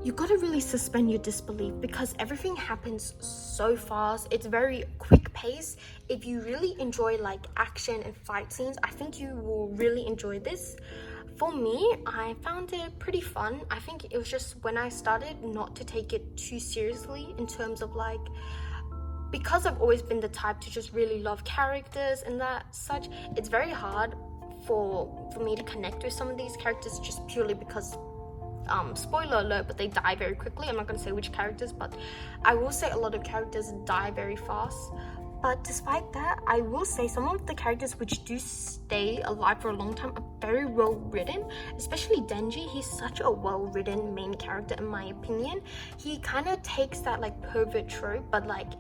you got to really suspend your disbelief, because everything happens so fast. It's very quick pace. If you really enjoy like action and fight scenes, I think you will really enjoy this. For me, I found it pretty fun. I think it was just when I started not to take it too seriously, in terms of like, because I've always been the type to just really love characters and that such, it's very hard for me to connect with some of these characters, just purely because spoiler alert, but they die very quickly. I'm not going to say which characters, but I will say a lot of characters die very fast. But despite that, I will say some of the characters which do stay alive for a long time are very well written, especially Denji. He's such a well written main character in my opinion. He kind of takes that like pervert trope, but like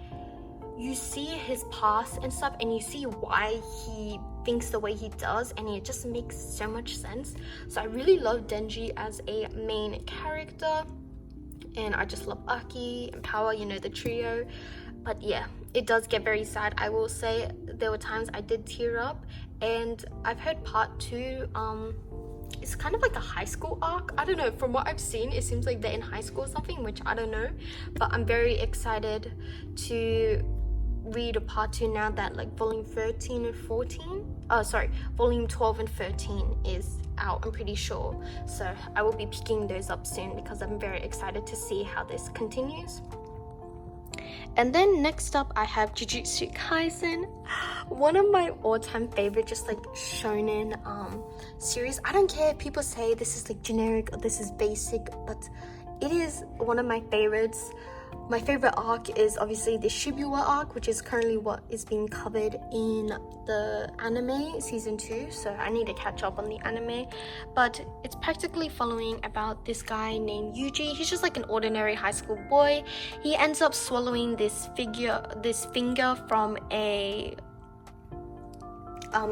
you see his past and stuff, and you see why he thinks the way he does, and it just makes so much sense. So I really love Denji as a main character, and I just love Aki and Power, you know, the trio. But yeah, it does get very sad. I will say there were times I did tear up, and I've heard part 2, it's kind of like a high school arc. I don't know, from what I've seen, it seems like they're in high school or something, which I don't know, but I'm very excited to read a part 2 now that like volume 13 and 14, volume 12 and 13 is out, I'm pretty sure. So I will be picking those up soon, because I'm very excited to see how this continues. And then next up, I have Jujutsu Kaisen, one of my all-time favorite just like shonen series. I don't care if people say this is like generic or this is basic, but it is one of my favorites. My favorite arc is obviously the Shibuya arc, which is currently what is being covered in the anime season 2, so I need to catch up on the anime. But it's practically following about this guy named Yuji. He's just like an ordinary high school boy. He ends up swallowing this finger from a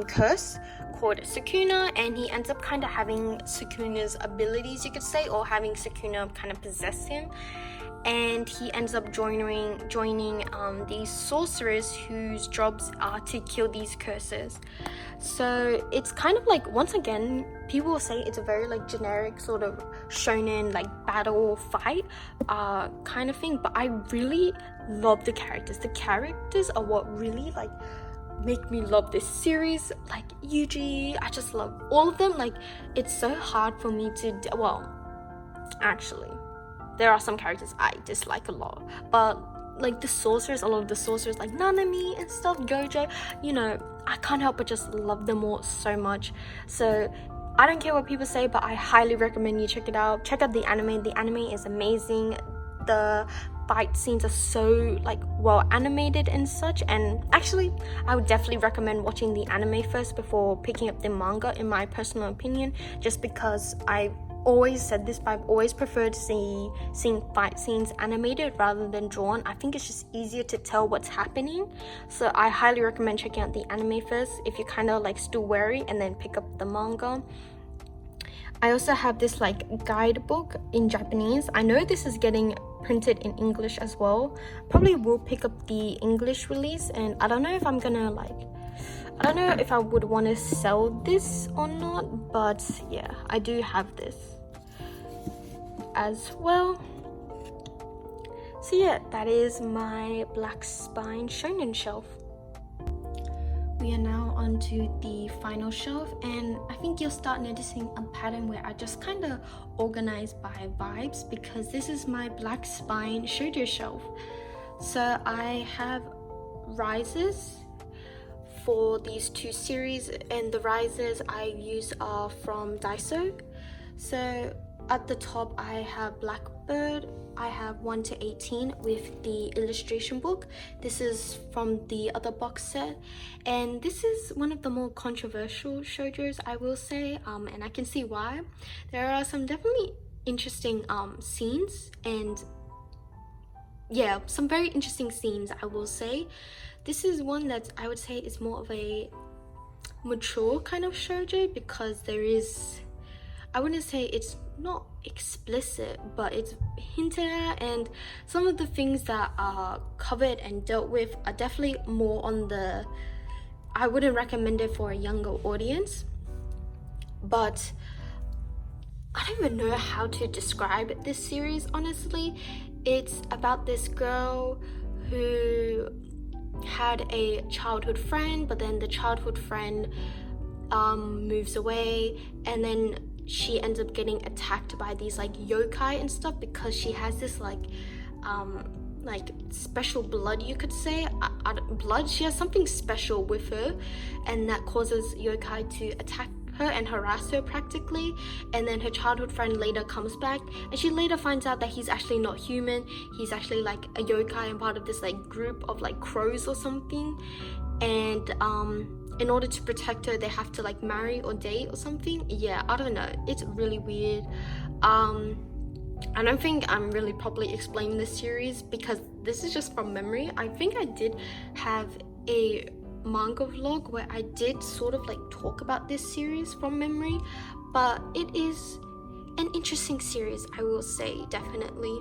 curse called Sukuna, and he ends up kind of having Sukuna's abilities, you could say, or having Sukuna kind of possess him. And he ends up joining these sorcerers whose jobs are to kill these curses. So it's kind of like, once again, people will say it's a very like generic sort of shonen like battle fight kind of thing, but I really love the characters. The characters are what really like make me love this series. Like Yuji, I just love all of them. Like, it's so hard for me to actually, there are some characters I dislike a lot, but like the sorcerers, a lot of the sorcerers like Nanami and stuff, Gojo, you know, I can't help but just love them all so much. So I don't care what people say, but I highly recommend you check it out. Check out the anime. The anime is amazing. The fight scenes are so like well animated and such, and actually I would definitely recommend watching the anime first before picking up the manga, in my personal opinion, just because I've always said this, but I've always preferred seeing fight scenes animated rather than drawn. I think it's just easier to tell what's happening. So I highly recommend checking out the anime first if you're kind of like still wary, and then pick up the manga. I also have this like guidebook in Japanese. I know this is getting printed in English as well. Probably will pick up the English release, and I don't know if I'm gonna I don't know if I would want to sell this or not, but yeah, I do have this as well. So yeah, that is my Black Spine shonen shelf. We are now onto the final shelf, and I think you'll start noticing a pattern where I just kind of organize by vibes, because this is my black spine shoujo shelf. So I have rises for these two series, and the rises I use are from Daiso. So at the top I have Blackbird. I have 1 to 18 with the illustration book. This is from the other box set, and this is one of the more controversial shoujos, I will say, and I can see why. There are some definitely interesting scenes, and yeah, some very interesting scenes, I will say. This is one that I would say is more of a mature kind of shoujo, because there is, I wouldn't say it's not explicit, but it's hinted at, and some of the things that are covered and dealt with are definitely more on the, I wouldn't recommend it for a younger audience. But I don't even know how to describe this series, honestly. It's about this girl who had a childhood friend, but then the childhood friend moves away, and then she ends up getting attacked by these like yokai and stuff, because she has this like special blood, you could say. Blood, she has something special with her, and that causes yokai to attack her and harass her practically. And then her childhood friend later comes back, and she later finds out that he's actually not human. He's actually like a yokai and part of this like group of like crows or something. And in order to protect her, they have to like marry or date or something. Yeah, I don't know, it's really weird. I don't think I'm really properly explaining this series, because this is just from memory. I think I did have a manga vlog where I did sort of like talk about this series from memory, but it is an interesting series, I will say, definitely.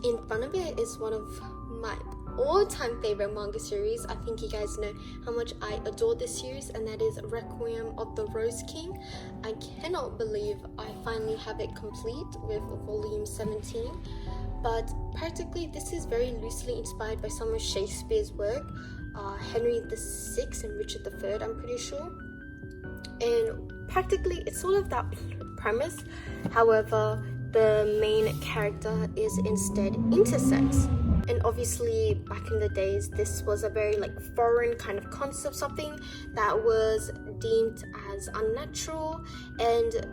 In front of it is one of my all-time favorite manga series. I think you guys know how much I adore this series, and that is Requiem of the Rose King. I cannot believe I finally have it complete with volume 17, but practically this is very loosely inspired by some of Shakespeare's work, Henry VI and Richard III, I'm pretty sure. And practically it's sort of that premise. However, the main character is instead intersex. And obviously back in the days, this was a very like foreign kind of concept, something that was deemed as unnatural, and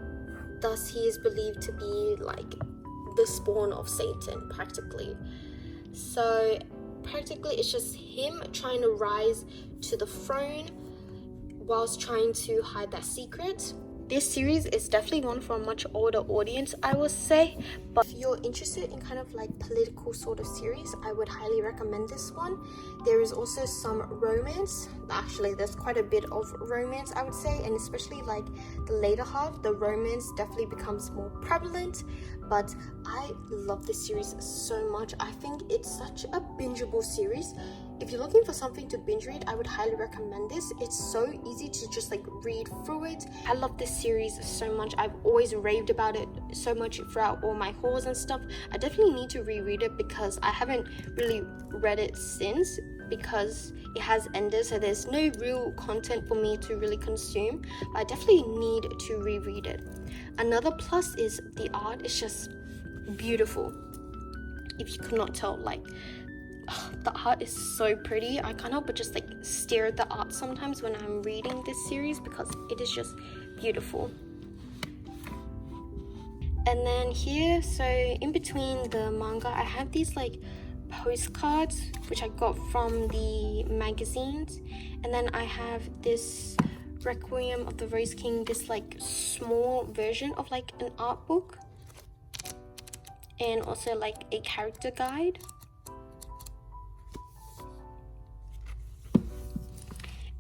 thus he is believed to be like the spawn of Satan practically. So practically it's just him trying to rise to the throne whilst trying to hide that secret. This series is definitely one for a much older audience, I will say, but if you're interested in kind of like political sort of series, I would highly recommend this one. There is also some romance. Actually, there's quite a bit of romance, I would say, and especially like the later half, the romance definitely becomes more prevalent. But I love this series so much. I think it's such a bingeable series. If you're looking for something to binge read, I would highly recommend this. It's so easy to just like read through it. I love this series so much. I've always raved about it so much throughout all my hauls and stuff. I definitely need to reread it, because I haven't really read it since, because it has ended, so there's no real content for me to really consume. But I definitely need to reread it. Another plus is the art. It's just beautiful. If you could not tell, like, the art is so pretty. I can't help but just like stare at the art sometimes when I'm reading this series, because it is just beautiful. And then here, so in between the manga, I have these like postcards which I got from the magazines, and then I have this Requiem of the Rose King, this like small version of like an art book, and also like a character guide.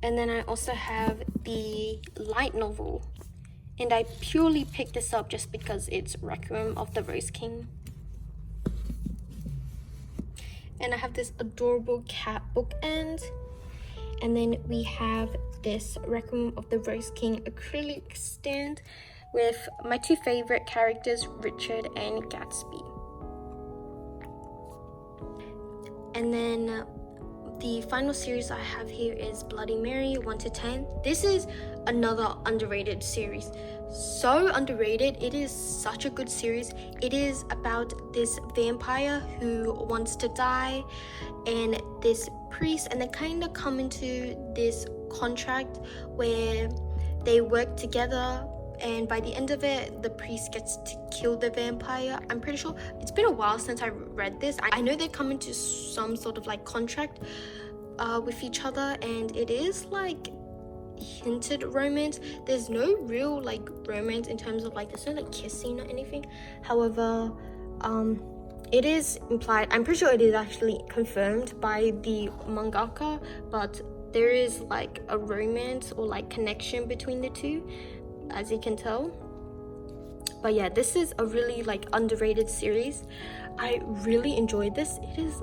And then I also have the light novel, and I purely picked this up just because it's Requiem of the Rose King. And I have this adorable cat bookend, and then we have this Requiem of the Rose King acrylic stand with my two favorite characters, Richard and Gatsby. And then the final series I have here is Bloody Mary 1 to 10. This is another underrated series. So underrated. It is such a good series. It is about this vampire who wants to die and this priest, and they kind of come into this contract where they work together, and by the end of it the priest gets to kill the vampire. I'm pretty sure it's been a while since I read this. I know they come into some sort of like contract with each other, and it is like hinted romance. There's no real like romance in terms of like there's no like kissing or anything. However, it is implied. I'm pretty sure it is actually confirmed by the mangaka, but there is like a romance or like connection between the two, as you can tell. But yeah, this is a really like underrated series. I really enjoyed this. It is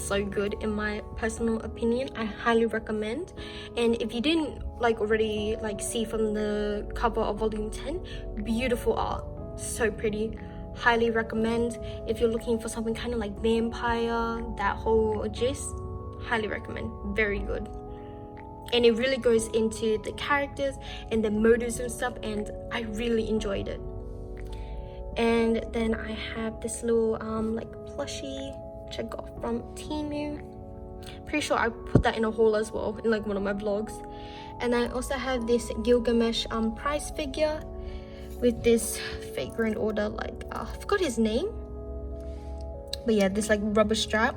so good in my personal opinion. I highly recommend. And if you didn't like already like see from the cover of volume 10, beautiful art, so pretty. Highly recommend. If you're looking for something kind of like vampire, that whole gist, highly recommend. Very good. And it really goes into the characters and the motives and stuff, and I really enjoyed it. And then I have this little like plushie which I got from Temu. Pretty sure I put that in a haul as well in like one of my vlogs. And I also have this Gilgamesh prize figure with this fake Grand Order, like I forgot his name, but yeah, this like rubber strap.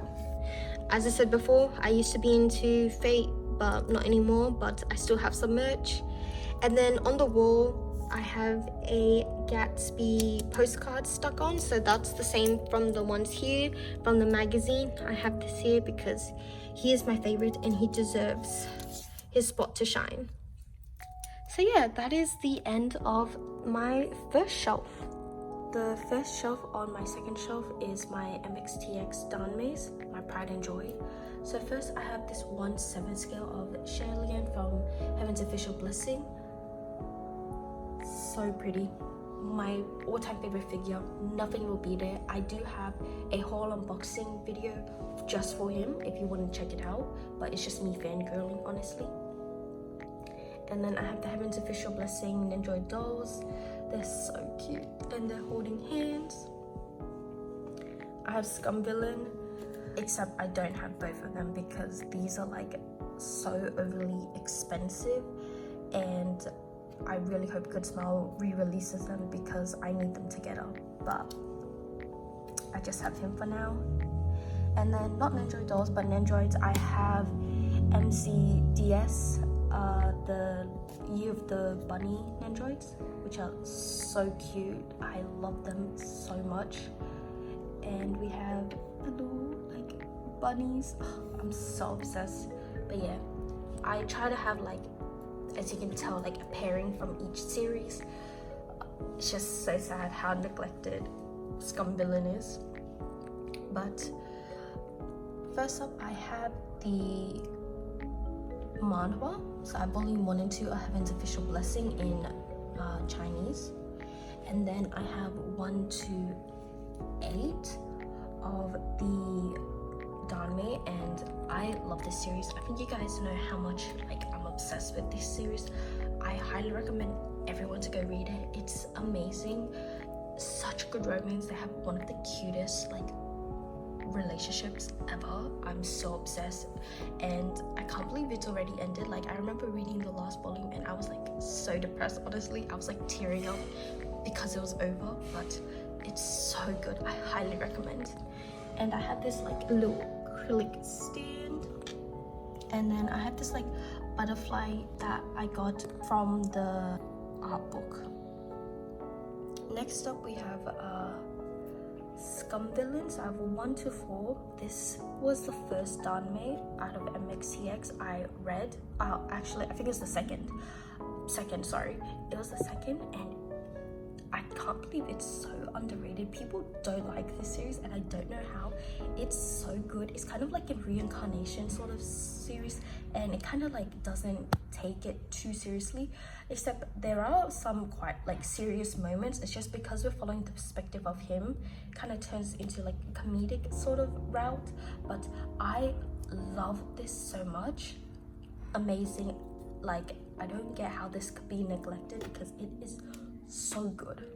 As I said before, I used to be into Fate, but not anymore, but I still have some merch. And then on the wall I have a Gatsby postcard stuck on, so that's the same from the ones here from the magazine. I have this here because he is my favorite and he deserves his spot to shine. So yeah, that is the end of my first shelf. The first shelf on my second shelf is my MXTX Danmeis, my pride and joy. So first I have this 1/7 scale of Shalian from Heaven's Official Blessing. So pretty. My all-time favorite figure. Nothing will be there. I do have a haul unboxing video just for him if you want to check it out, but it's just me fangirling, honestly. And then I have the Heaven's Official Blessing Nendroid dolls. They're so cute and they're holding hands. I have Scum Villain, except I don't have both of them because these are like so overly expensive, and I really hope Good Smile re-releases them because I need them together, but I just have him for now. And then not Nendroid dolls, but Nendroids, I have MCDS, the Year of the Bunny Nendroids, which are so cute. I love them so much. And we have the little like bunnies. I'm so obsessed. But yeah, I try to have like, as you can tell, like a pairing from each series. It's just so sad how neglected Scum Villain is. But first up I have the manhwa. So I have volume 1 and 2 of Heaven's Official Blessing in Chinese. And then I have 1 to 8 of the Danmei, and I love this series. I think you guys know how much like I'm obsessed with this series. I highly recommend everyone to go read it. It's amazing. Such good romance. They have one of the cutest like relationships ever. I'm so obsessed, and I can't believe it's already ended. Like I remember reading the last volume and I was like so depressed, honestly. I was like tearing up because it was over, but it's so good. I highly recommend. And I have this like little acrylic stand, and then I have this like butterfly that I got from the art book. Next up we have Scum Villains. I have 1 to 4. This was the first Danmei out of MXTX I read. Actually, I think it's the second, sorry. It was the second, and I can't believe it's so underrated. People don't like this series, and I don't know how. It's so good. It's kind of like a reincarnation sort of series, and it kind of like doesn't take it too seriously, except there are some quite like serious moments. It's just because we're following the perspective of him, kind of turns into like a comedic sort of route. But I love this so much. Amazing. Like, I don't get how this could be neglected because it is so good.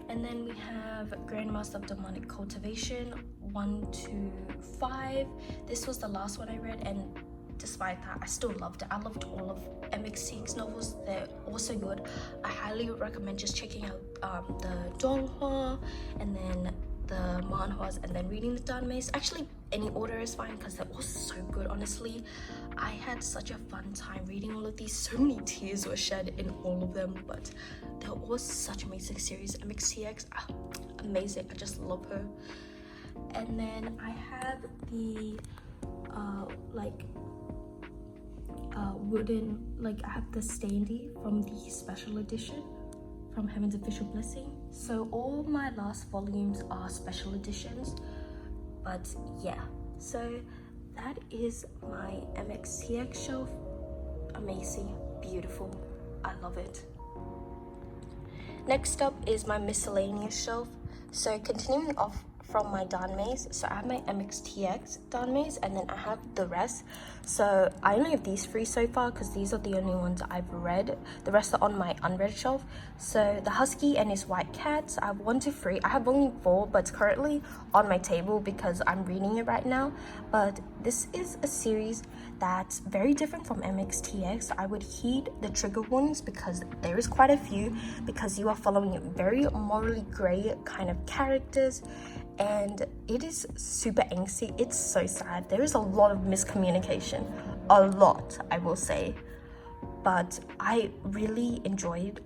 And then we have Grandmaster of Demonic Cultivation 1 to 5. This was the last one I read, and despite that, I still loved it. I loved all of MXTX novels. They're also good. I highly recommend just checking out the donghua and then the manhwas and then reading the danmeis. Actually, any order is fine because they're all so good. Honestly, I had such a fun time reading all of these. So many tears were shed in all of them, but they're all such amazing series. MXTX, amazing. I just love her. And then I have the wooden, I have the standee from the special edition from Heaven's Official Blessing. So all my last volumes are special editions, but yeah, so that is my MXTX shelf. Amazing, beautiful, I love it. Next up is my miscellaneous shelf. So continuing off from my danmeis, so I have my MXTX danmeis and then I have the rest. So I only have these 3 so far because these are the only ones I've read. The rest are on my unread shelf. So the Husky and his White Cats, I have 1 to 3. I have volume 4, but it's currently on my table because I'm reading it right now. But this is a series that's very different from MXTX. I would heed the trigger warnings because there is quite a few, because you are following very morally grey kind of characters, and it is super angsty. It's so sad. There is a lot of miscommunication, a lot, I will say, but I really enjoyed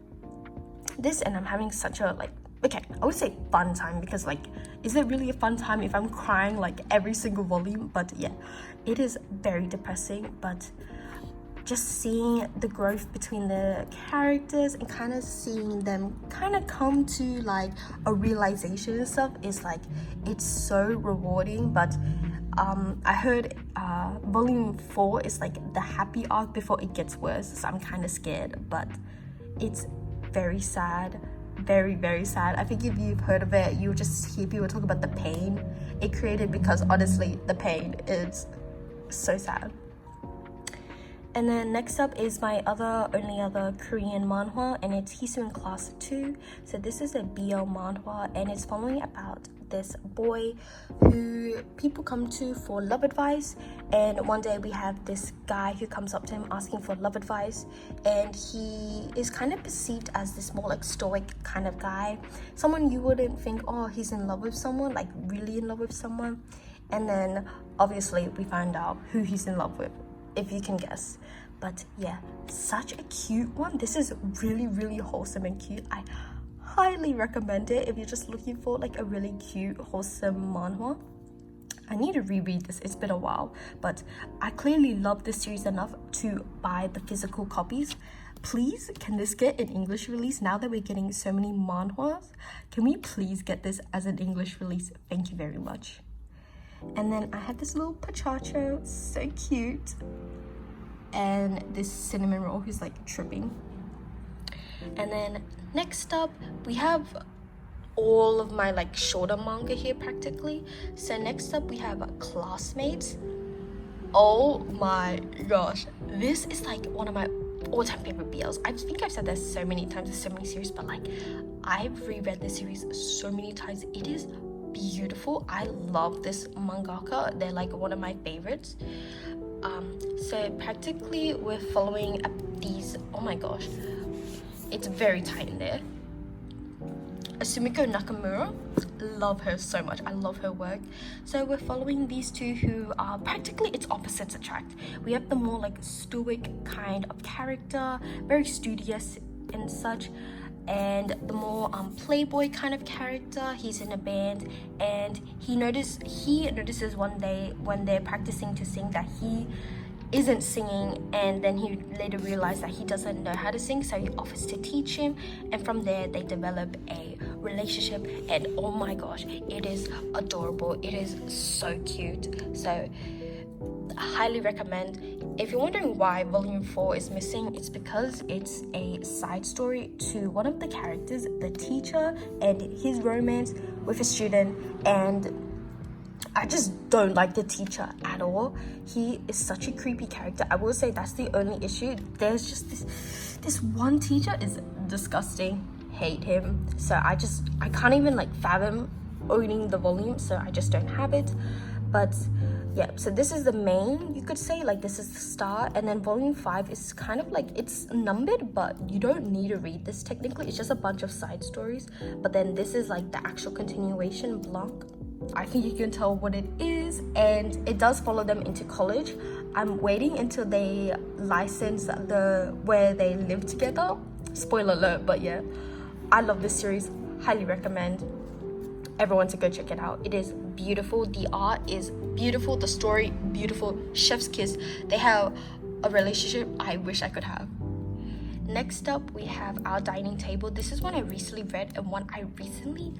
this, and I'm having such a okay, I would say fun time, because is it really a fun time if I'm crying every single volume? But yeah, it is very depressing, but just seeing the growth between the characters and kind of seeing them kind of come to a realization and stuff is it's so rewarding. But I heard volume 4 is the happy arc before it gets worse, so I'm kind of scared, but it's very sad, very, very sad. I think if you've heard of it, you'll just hear people talk about the pain it created, because honestly, the pain is so sad. And then next up is my only other Korean manhwa, and it's Hisu in Class 2. So this is a BL manhwa, and it's following about this boy who people come to for love advice, and one day we have this guy who comes up to him asking for love advice, and he is kind of perceived as this more stoic kind of guy, someone you wouldn't think, oh, he's in love with someone, really in love with someone. And then obviously we find out who he's in love with, if you can guess. But yeah, such a cute one. This is really, really wholesome and cute. I highly recommend it if you're just looking for a really cute, wholesome manhwa. I need to reread this, it's been a while, but I clearly love this series enough to buy the physical copies. Please, can this get an English release? Now that we're getting so many manhwas, can we please get this as an English release? Thank you very much. And then I have this little pachacho, so cute, and this cinnamon roll who's tripping. And then next up we have all of my shorter manga here practically. So next up we have Classmates. Oh my gosh, this is one of my all-time favorite BLs. I think I've said this so many times, there's so many series, but I've reread this series so many times. It is beautiful. I love this mangaka. They're one of my favorites. So practically we're following these, oh my gosh, it's very tight in there. Sumiko Nakamura, love her so much. I love her work. So we're following these two who are practically, it's opposites attract. We have the more stoic kind of character, very studious and such, and the more playboy kind of character. He's in a band, and he notices one day when they're practicing to sing that he isn't singing, and then he later realized that he doesn't know how to sing, so he offers to teach him, and from there they develop a relationship, and oh my gosh, it is adorable. It is so cute. So I highly recommend. If you're wondering why volume 4 is missing, it's because it's a side story to one of the characters, the teacher, and his romance with a student. And I just don't like the teacher at all. He is such a creepy character. I will say that's the only issue. There's just this one teacher is disgusting. Hate him. So I can't even like fathom owning the volume, so I just don't have it. But yeah, so this is the main, you could say, like this is the start, and then volume 5 is kind of like, it's numbered, but you don't need to read this technically. It's just a bunch of side stories. But then this is like the actual continuation block. I think you can tell what it is, and it does follow them into college. I'm waiting until they license where they live together. Spoiler alert, but yeah, I love this series. Highly recommend everyone to go check it out. It is beautiful. The art is beautiful. The story, beautiful. Chef's kiss. They have a relationship I wish I could have. Next up, we have Our Dining Table. This is one I recently read and one I recently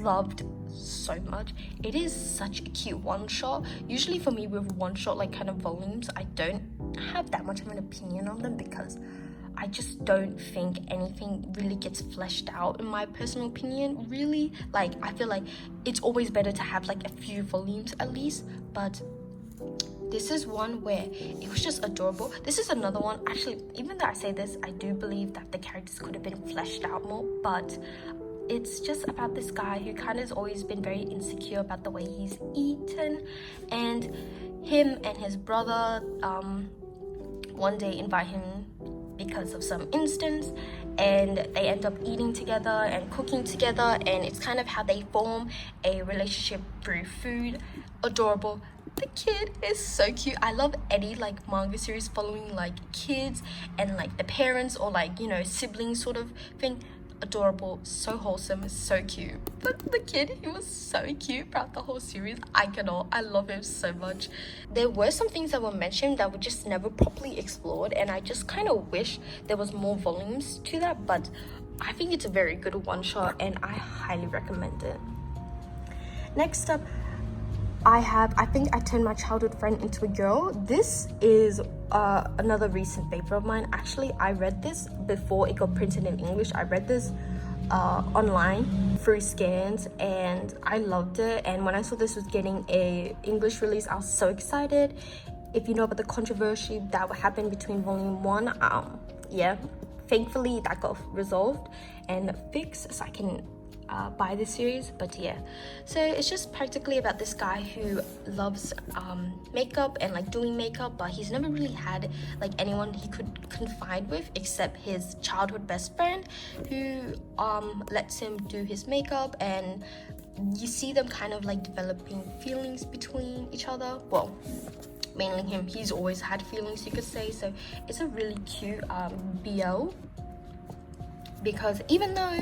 loved so much. It is such a cute one-shot. Usually for me with one-shot like kind of volumes, I don't have that much of an opinion on them because I just don't think anything really gets fleshed out, in my personal opinion, really. Like, I feel like it's always better to have like a few volumes at least, but this is one where it was just adorable. This is another one, actually, even though I say this, I do believe that the characters could have been fleshed out more, but it's just about this guy who kind of has always been very insecure about the way he's eaten, and him and his brother one day invite him because of some instance, and they end up eating together and cooking together, and it's kind of how they form a relationship through food. Adorable. The kid is so cute. I love any like manga series following like kids and like the parents or like, you know, siblings sort of thing. Adorable, so wholesome, so cute. But the kid, he was so cute throughout the whole series. I love him so much. There were some things that were mentioned that were just never properly explored, and I just kind of wish there was more volumes to that, but I think it's a very good one-shot and I highly recommend it. Next up, I think I Turned My Childhood Friend Into a Girl. This is another recent favorite of mine. Actually, I read this before it got printed in English. I read this online through scans and I loved it. And when I saw this was getting a English release, I was so excited. If you know about the controversy that happened between volume 1, yeah, thankfully that got resolved and fixed, so I can buy this series. But yeah, so it's just practically about this guy who loves makeup and like doing makeup, but he's never really had like anyone he could confide with except his childhood best friend who lets him do his makeup, and you see them kind of like developing feelings between each other. Well, mainly him, he's always had feelings, you could say. So it's a really cute BL, because even though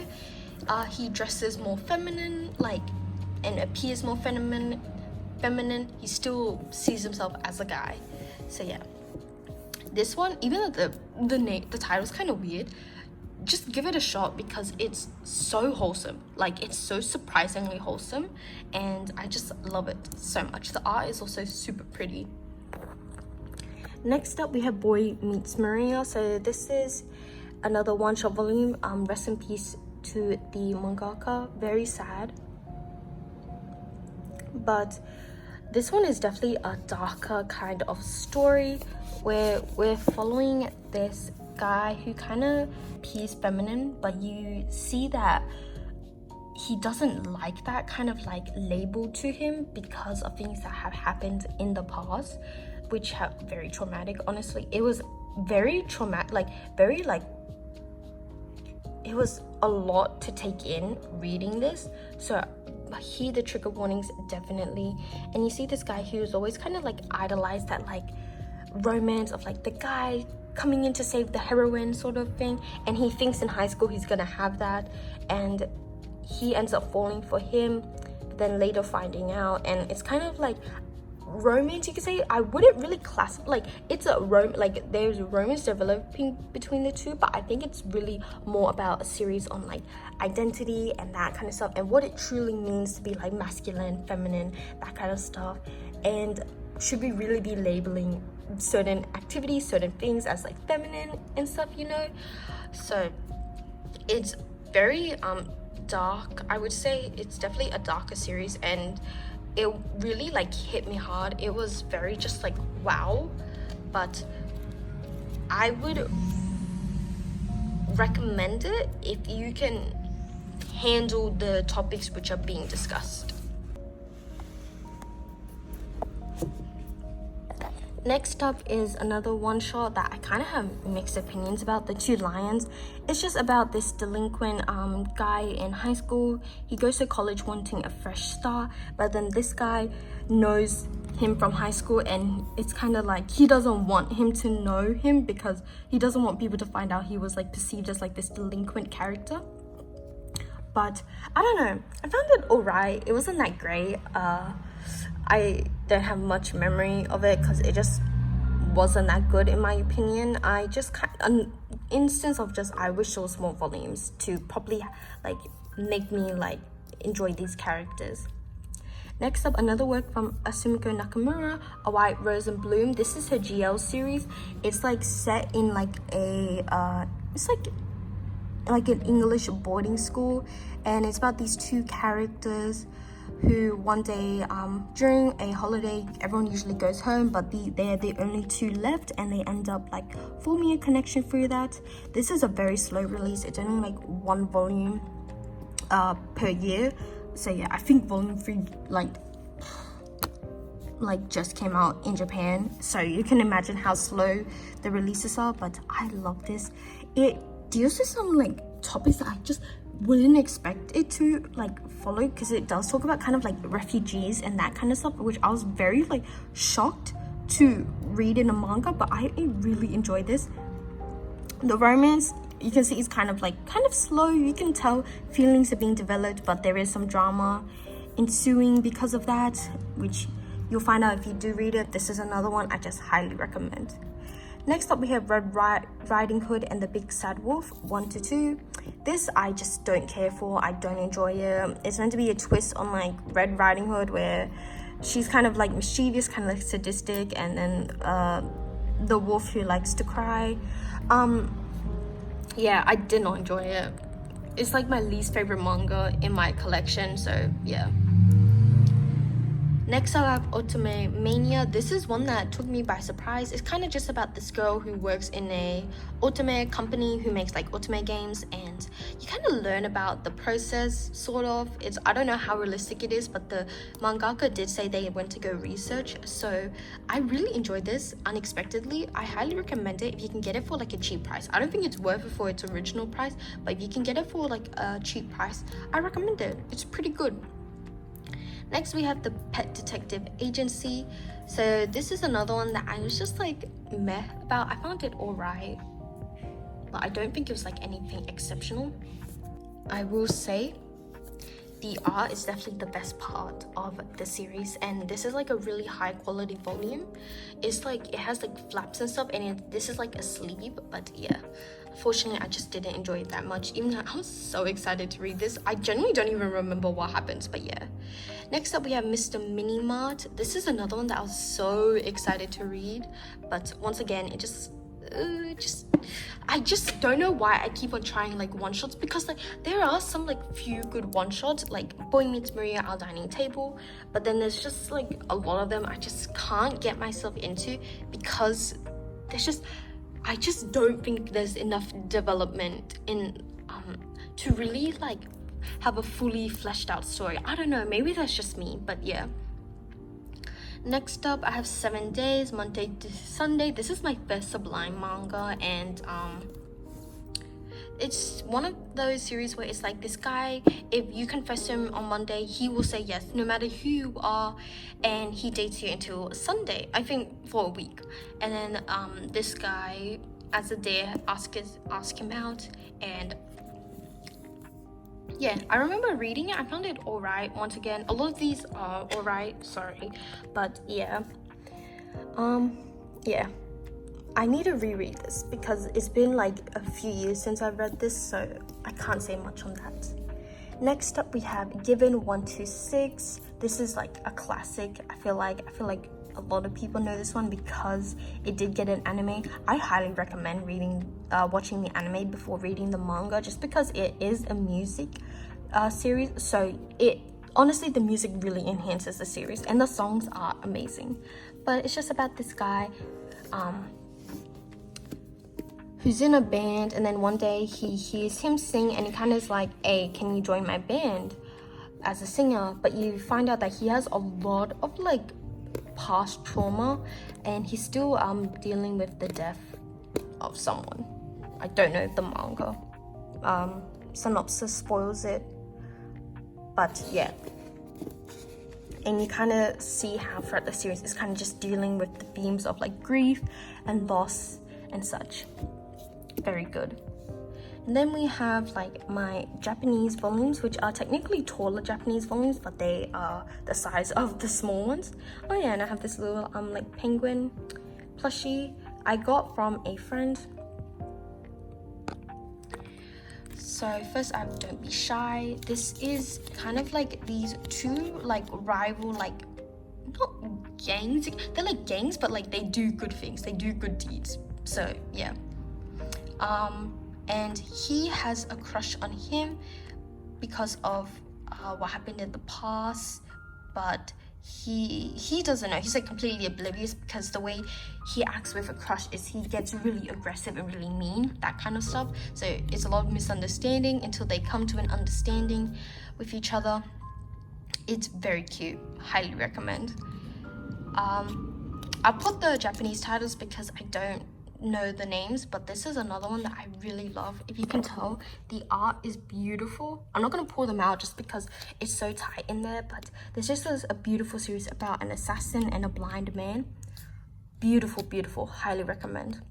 he dresses more feminine, like, and appears more feminine, he still sees himself as a guy. So yeah, this one, even though the title's kind of weird, just give it a shot because it's so wholesome. Like, it's so surprisingly wholesome, and I just love it so much. The art is also super pretty. Next up, we have Boy Meets Maria. So this is another one-shot volume. Rest in peace to the mangaka. Very sad, but this one is definitely a darker kind of story where we're following this guy who kind of appears feminine, but you see that he doesn't like that kind of like label to him because of things that have happened in the past, which have very traumatic. Honestly, it was very traumatic, like very like, it was a lot to take in reading this. So hear the trigger warnings definitely. And you see this guy who's always kind of like idolized that like romance of like the guy coming in to save the heroine sort of thing, and he thinks in high school he's gonna have that, and he ends up falling for him, but then later finding out. And it's kind of like romance, you could say. I wouldn't really classify, like, it's a like there's romance developing between the two, but I think it's really more about a series on like identity and that kind of stuff, and what it truly means to be like masculine, feminine, that kind of stuff. And should we really be labeling certain activities, certain things as like feminine and stuff, you know? So it's very dark. I would say it's definitely a darker series, and it really like hit me hard. It was very just like wow, but I would recommend it if you can handle the topics which are being discussed. Next up is another one shot that I kind of have mixed opinions about, The Two Lions. It's just about this delinquent guy in high school. He goes to college wanting a fresh start, but then this guy knows him from high school, and it's kind of like he doesn't want him to know him because he doesn't want people to find out he was like perceived as like this delinquent character. But I don't know, I found it alright. It wasn't that great. I don't have much memory of it because it just wasn't that good in my opinion. I just an instance of just I wish there was more volumes to probably like make me like enjoy these characters. Next up, another work from Asumiko Nakamura, A White Rose and Bloom. This is her GL series. It's like set in like a it's like an English boarding school, and it's about these two characters who one day during a holiday, everyone usually goes home, but they're the only two left, and they end up like forming a connection through that. This is a very slow release. It's only like 1 volume per year, so yeah, I think volume 3 like just came out in Japan, so you can imagine how slow the releases are. But I love this. It deals with some like topics that I just wouldn't expect it to like follow, because it does talk about kind of like refugees and that kind of stuff, which I was very like shocked to read in a manga, but I really enjoyed this. The romance, you can see, is kind of slow. You can tell feelings are being developed, but there is some drama ensuing because of that, which you'll find out if you do read it. This is another one I just highly recommend. Next up, we have Red Riding Hood and the Big Sad Wolf 1 to 2. This I just don't care for. I don't enjoy it. It's meant to be a twist on like Red Riding Hood, where she's kind of like mischievous, kind of like sadistic, and then the wolf who likes to cry. Yeah, I did not enjoy it. It's like my least favorite manga in my collection, so yeah. Next I have Otome Mania. This is one that took me by surprise. It's kind of just about this girl who works in a otome company who makes like otome games, and you kind of learn about the process, sort of. I don't know how realistic it is, but the mangaka did say they went to go research, so I really enjoyed this unexpectedly. I highly recommend it if you can get it for like a cheap price. I don't think it's worth it for its original price, but if you can get it for like a cheap price, I recommend it. It's pretty good. Next, we have the Pet Detective Agency. So this is another one that I was just like meh about. I found it alright, but I don't think it was like anything exceptional. I will say the art is definitely the best part of the series, and this is like a really high quality volume. It's like it has like flaps and stuff, and this is like a sleeve, but yeah, unfortunately I just didn't enjoy it that much, even though I was so excited to read this. I genuinely don't even remember what happens, but yeah. Next up, we have Mr. Minimart. This is another one that I was so excited to read, but once again, I just don't know why I keep on trying like one shots, because like there are some like few good one shots, like Boy Meets Maria, Our Dining Table, but then there's just like a lot of them I just can't get myself into, because I just don't think there's enough development in to really like have a fully fleshed out story. I don't know, maybe that's just me, but yeah. Next up, I have 7 Days, Monday to Sunday. This is my first Sublime manga, and it's one of those series where it's like this guy, if you confess to him on Monday, he will say yes no matter who you are, and he dates you until Sunday, I think for a week. And then this guy, as a day, ask him out, and yeah, I remember reading it. I found it alright. Once again, a lot of these are alright, sorry, but yeah. Yeah, I need to reread this because it's been like a few years since I've read this, so I can't say much on that. Next up, we have Given 126. This is like a classic. I feel like a lot of people know this one because it did get an anime. I highly recommend watching the anime before reading the manga, just because it is a music series, so it honestly, the music really enhances the series and the songs are amazing. But it's just about this guy who's in a band, and then one day he hears him sing and he kind of is like, hey, can you join my band as a singer? But you find out that he has a lot of like past trauma and he's still dealing with the death of someone. I don't know if the manga synopsis spoils it, but yeah. And you kind of see how throughout the series it's kind of just dealing with the themes of like grief and loss and such. Very good. And then we have like my Japanese volumes, which are technically taller Japanese volumes, but they are the size of the small ones. Oh yeah, and I have this little like penguin plushie I got from a friend. So first I have Don't Be Shy. This is kind of like these two like rival, like not gangs, they're like gangs, but like they do good things, they do good deeds. So yeah. And he has a crush on him because of what happened in the past, but he doesn't know. He's like completely oblivious because the way he acts with a crush is he gets really aggressive and really mean, that kind of stuff. So it's a lot of misunderstanding until they come to an understanding with each other. It's very cute. Highly recommend. I'll put the Japanese titles because I don't know the names, but this is another one that I really love. If you can tell, the art is beautiful. I'm not going to pull them out just because it's so tight in there, but there's just a beautiful series about an assassin and a blind man. Beautiful, beautiful. Highly recommend.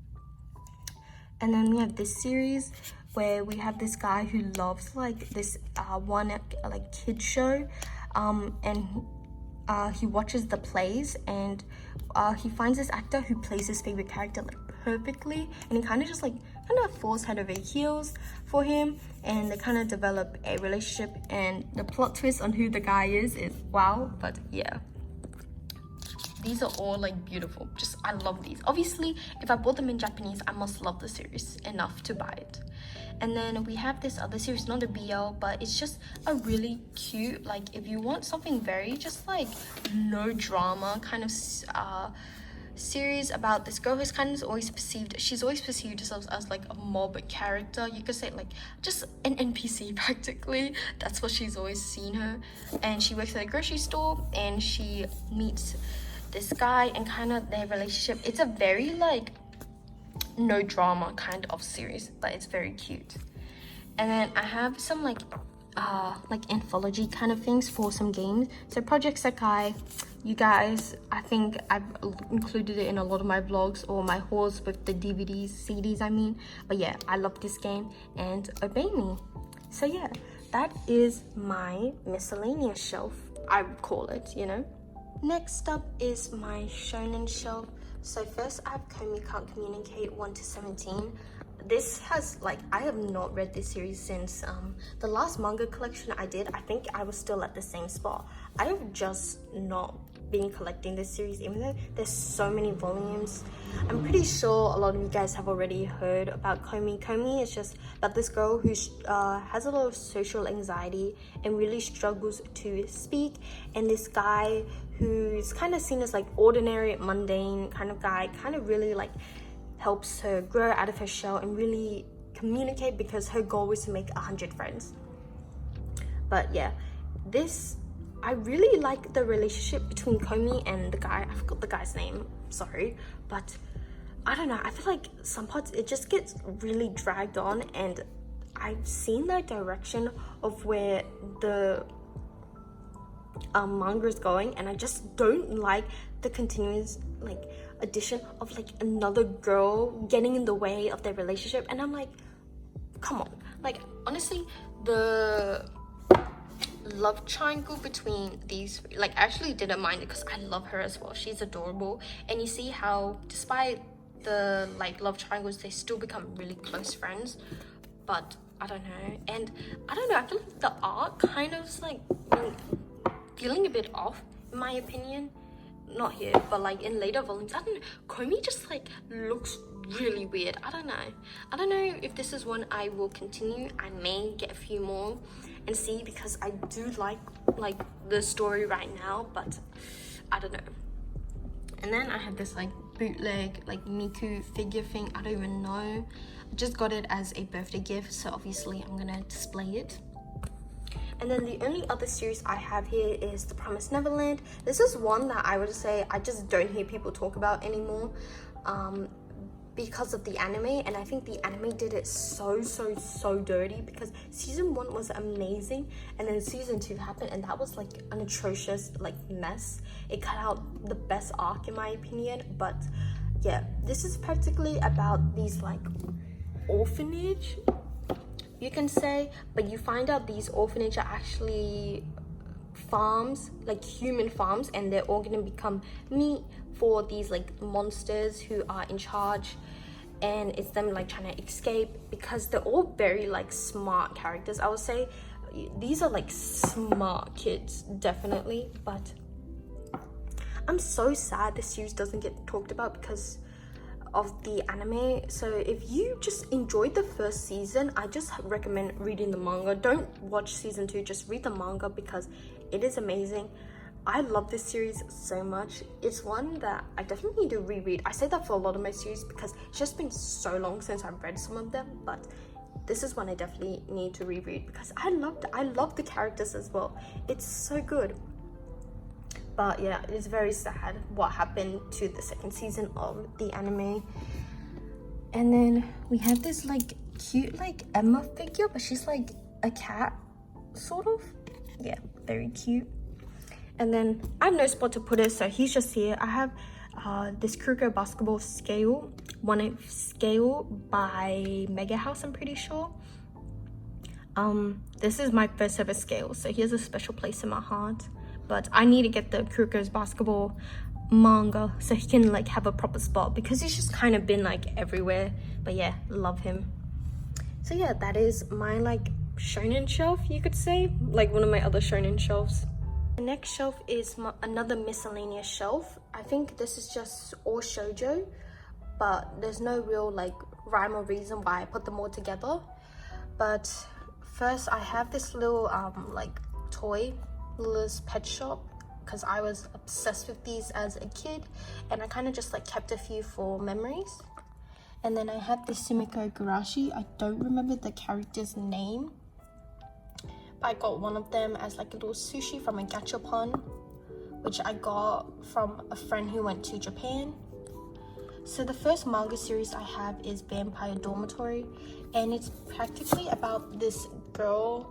And then we have this series where we have this guy who loves like this one like kid show, and he watches the plays, and he finds this actor who plays his favorite character like perfectly, and he kind of falls head over heels for him, and they kind of develop a relationship, and the plot twist on who the guy is wow. But yeah, these are all like beautiful. Just I love these. Obviously if I bought them in Japanese, I must love the series enough to buy it. And then we have this other series, not a BL, but it's just a really cute, like if you want something very just like no drama kind of series about this girl who's kind of always perceived, she's always perceived herself as like a mob character. You could say like just an NPC practically. That's what she's always seen her. And she works at a grocery store and she meets this guy and kind of their relationship. It's a very like no drama kind of series, but it's very cute. And then I have some like anthology kind of things for some games. So Project Sakai, you guys, I think I've included it in a lot of my vlogs or my hauls with the DVDs, CDs I mean. But yeah, I love this game, and Obey Me. So yeah, that is my miscellaneous shelf, I would call it, you know. Next up is my shonen shelf. So first I have Komi Can't Communicate 1 to 17. This has like, I have not read this series since the last manga collection I did. I think I was still at the same spot. I have just not been collecting this series, even though there's so many volumes. I'm pretty sure a lot of you guys have already heard about Komi. Komi is just about this girl who has a lot of social anxiety and really struggles to speak, and this guy who's kind of seen as like ordinary, mundane kind of guy, kind of really like helps her grow out of her shell and really communicate, because her goal is to make 100 friends. But yeah, I really like the relationship between Komi and the guy. I forgot the guy's name, sorry, but I don't know, I feel like some parts it just gets really dragged on, and I've seen the direction of where the manga is going, and I just don't like the continuous like addition of like another girl getting in the way of their relationship. And I'm like, come on, like honestly, the love triangle between these, like I actually didn't mind it because I love her as well. She's adorable, and you see how despite the like love triangles, they still become really close friends. But I don't know, and I don't know, I feel like the art kind of like feeling a bit off in my opinion. Not here, but like in later volumes, I don't know, Komi just like looks really weird. I don't know if this is one I will continue. I may get a few more and see, because I do like like the story right now, but I don't know. And then I have this like bootleg like Miku figure thing. I don't even know. I just got it as a birthday gift, so obviously I'm gonna display it. And then the only other series I have here is The Promised Neverland. This is one that I would say I just don't hear people talk about anymore because of the anime, and I think the anime did it so dirty, because season 1 was amazing and then season 2 happened and that was like an atrocious like mess. It cut out the best arc in my opinion. But yeah, this is practically about these like orphanage, you can say, but you find out these orphanage are actually farms, like human farms, and they're all gonna become meat for these like monsters who are in charge, and it's them like trying to escape, because they're all very like smart characters. I would say these are like smart kids, definitely. But I'm so sad this series doesn't get talked about because of the anime. So if you just enjoyed the first season, I just recommend reading the manga. Don't watch season 2, just read the manga because it is amazing. I love this series so much. It's one that I definitely need to reread. I say that for a lot of my series because it's just been so long since I've read some of them, but this is one I definitely need to reread because I love the characters as well. It's so good. But yeah, it's very sad what happened to the second season of the anime. And then we have this like cute like Emma figure, but she's like a cat, sort of. Yeah, very cute. And then I have no spot to put it, so he's just here. I have this Kuroko basketball scale, 1/8 scale by Mega House, I'm pretty sure. This is my first ever scale, so he has a special place in my heart. But I need to get the Kuroko's basketball manga so he can like have a proper spot, because he's just kind of been like everywhere. But yeah, love him. So yeah, that is my like shonen shelf, you could say, like one of my other shonen shelves. The next shelf is another miscellaneous shelf. I think this is just all shoujo, but there's no real like rhyme or reason why I put them all together. But first I have this little like toy, Lily's Pet Shop, because I was obsessed with these as a kid, and I kind of just like kept a few for memories. And then I have this Sumiko Garashi. I don't remember the character's name, but I got one of them as like a little sushi from a gachapon, which I got from a friend who went to Japan. So the first manga series I have is Vampire Dormitory, and it's practically about this girl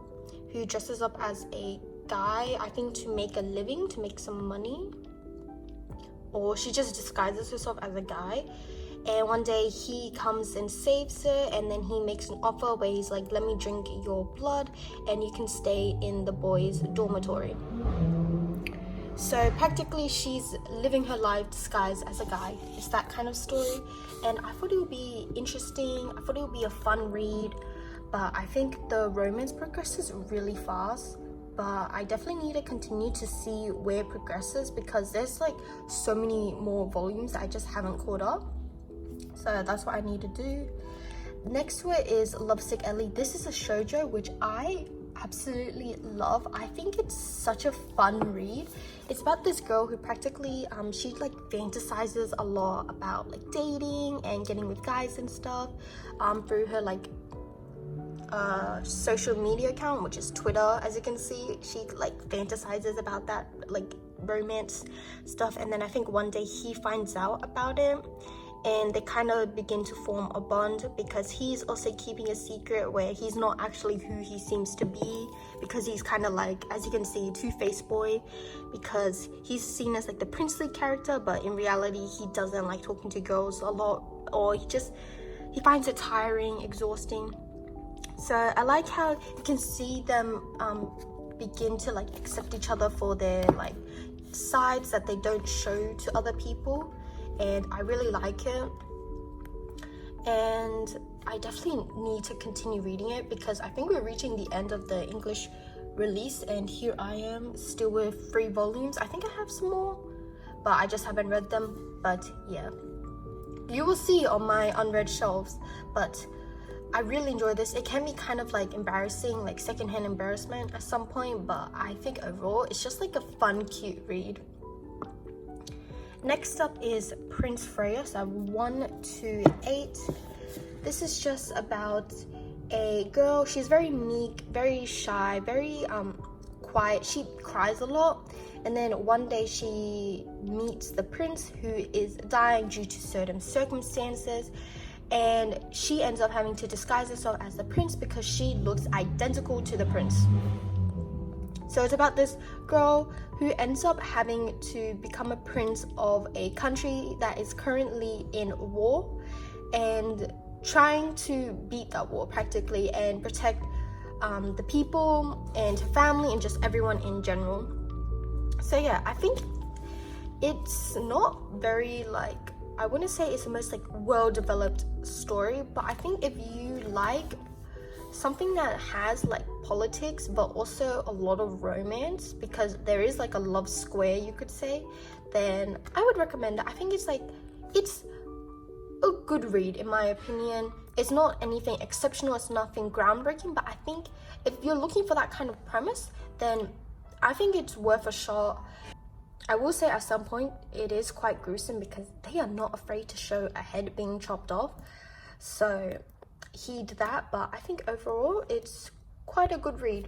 who dresses up as a guy, I think to make a living, to make some money, or she just disguises herself as a guy. And one day he comes and saves her, and then he makes an offer where he's like, let me drink your blood and you can stay in the boys' dormitory. So practically she's living her life disguised as a guy. It's that kind of story, and I thought it would be interesting. I thought it would be a fun read, but I think the romance progresses really fast. But I definitely need to continue to see where it progresses, because there's like so many more volumes that I just haven't caught up. So that's what I need to do. Next to it is Lovesick Ellie. This is a shoujo, which I absolutely love. I think it's such a fun read. It's about this girl who practically she like fantasizes a lot about like dating and getting with guys and stuff through her like social media account, which is Twitter. As you can see, she like fantasizes about that like romance stuff, and then I think one day he finds out about it, and they kind of begin to form a bond, because he's also keeping a secret where he's not actually who he seems to be, because he's kind of like, as you can see, two-faced boy, because he's seen as like the princely character, but in reality he doesn't like talking to girls a lot, or he finds it tiring, exhausting. So I like how you can see them begin to like accept each other for their like sides that they don't show to other people, and I really like it. And I definitely need to continue reading it, because I think we're reaching the end of the English release, and here I am still with 3 volumes. I think I have some more, but I just haven't read them. But yeah, you will see on my unread shelves. But I really enjoy this. It can be kind of like embarrassing, like secondhand embarrassment at some point, but I think overall it's just like a fun, cute read. Next up is Prince Freya, so I have 1 to 8. This is just about a girl. She's very meek, very shy, very quiet. She cries a lot, and then one day she meets the prince who is dying due to certain circumstances, and she ends up having to disguise herself as the prince because she looks identical to the prince. So it's about this girl who ends up having to become a prince of a country that is currently in war, and trying to beat that war practically and protect the people and her family and just everyone in general. So yeah, I think it's not very like, I wouldn't say it's the most like well-developed story, but I think if you like something that has like politics but also a lot of romance, because there is like a love square, you could say, then I would recommend it. I think it's a good read in my opinion. It's not anything exceptional, it's nothing groundbreaking, but I think if you're looking for that kind of premise, then I think it's worth a shot. I will say at some point it is quite gruesome because they are not afraid to show a head being chopped off, so heed that, but I think overall it's quite a good read.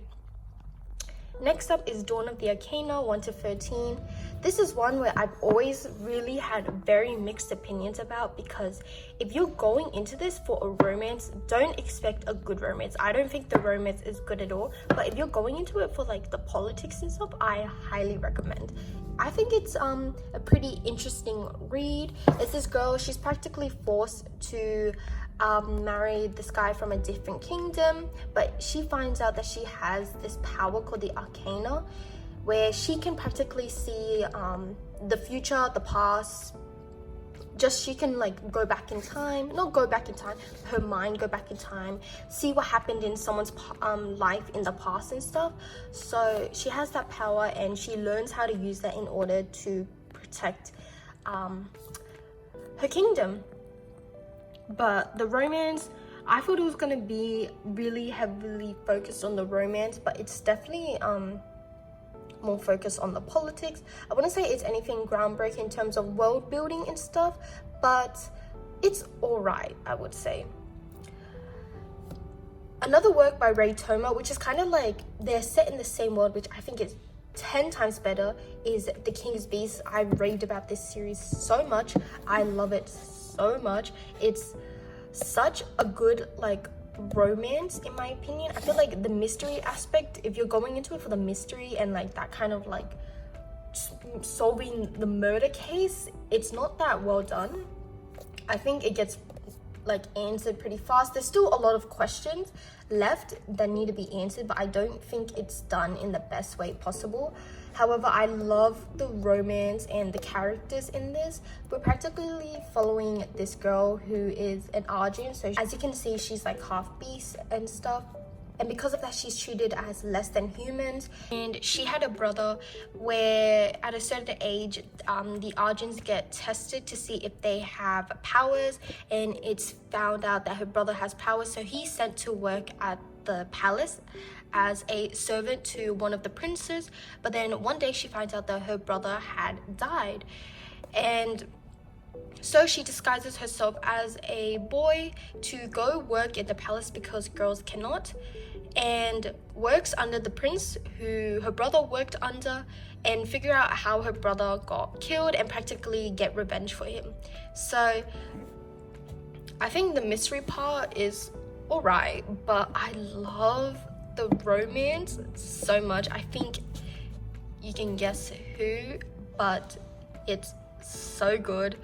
Next up is Dawn of the Arcana, 1 to 13. This is one where I've always really had very mixed opinions about, because if you're going into this for a romance, don't expect a good romance. I don't think the romance is good at all, but if you're going into it for like the politics and stuff, I highly recommend. I think it's a pretty interesting read. It's this girl, she's practically forced to marry this guy from a different kingdom, but she finds out that she has this power called the Arcana, where she can practically see the future, the past. Just she can like go back in time, not go back in time, her mind go back in time, see what happened in someone's life in the past and stuff. So she has that power and she learns how to use that in order to protect her kingdom. But the romance, I thought it was gonna be really heavily focused on the romance, but it's definitely more focused on the politics. I wouldn't say it's anything groundbreaking in terms of world building and stuff, but it's alright, I would say. Another work by Ray Toma, which is kind of like they're set in the same world, which I think is 10 times better, is The King's Beast. I raved about this series so much. I love it so much. It's such a good like romance in my opinion. I feel like the mystery aspect, if you're going into it for the mystery and like that kind of like solving the murder case, it's not that well done. I think it gets like answered pretty fast. There's still a lot of questions left that need to be answered, but I don't think it's done in the best way possible. However, I love the romance and the characters in this. We're practically following this girl who is an Arjun, so as you can see, she's like half beast and stuff, and because of that she's treated as less than humans. And she had a brother where at a certain age the Arjuns get tested to see if they have powers, and it's found out that her brother has powers, so he's sent to work at the palace as a servant to one of the princes. But then one day she finds out that her brother had died, and so she disguises herself as a boy to go work at the palace because girls cannot, and works under the prince who her brother worked under, and figure out how her brother got killed and practically get revenge for him. So I think the mystery part is alright, but I love the romance so much. I think you can guess who, but it's so good.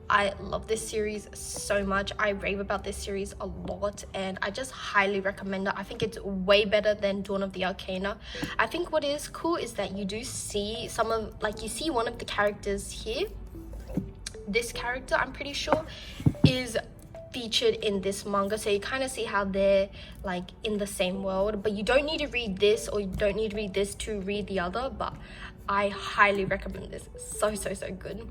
I love this series so much. I rave about this series a lot, and I just highly recommend it. I think it's way better than Dawn of the Arcana. I think what is cool is that you do see some of, like, you see one of the characters here. This character, I'm pretty sure, is featured in this manga, so you kind of see how they're like in the same world, but you don't need to read this or you don't need to read this to read the other. But I highly recommend this. So good.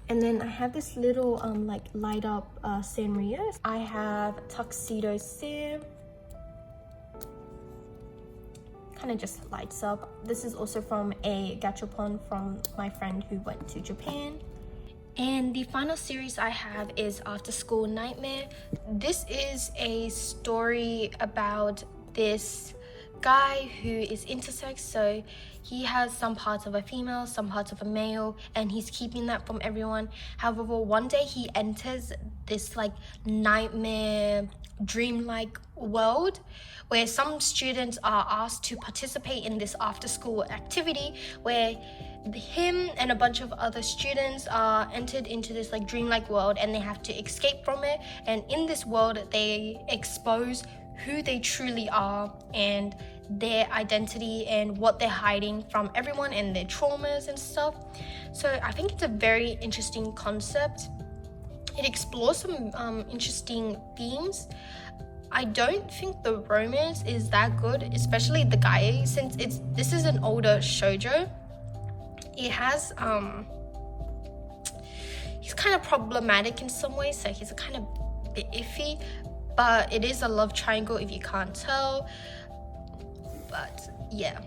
And then I have this little like light up Sanrio. I have Tuxedo Sam. Kind of just lights up. This is also from a gachapon from my friend who went to Japan. And the final series I have is After School Nightmare. This is a story about this guy who is intersex, so he has some parts of a female, some parts of a male, and he's keeping that from everyone. However, one day he enters this like nightmare dreamlike world where some students are asked to participate in this after school activity where him and a bunch of other students are entered into this like dreamlike world, and they have to escape from it. And in this world they expose who they truly are and their identity and what they're hiding from everyone and their traumas and stuff. So I think it's a very interesting concept. It explores some interesting themes. I don't think the romance is that good, especially the guy, since this is an older shoujo. It has he's kind of problematic in some ways, so he's kind of bit iffy, but it is a love triangle if you can't tell. But yeah,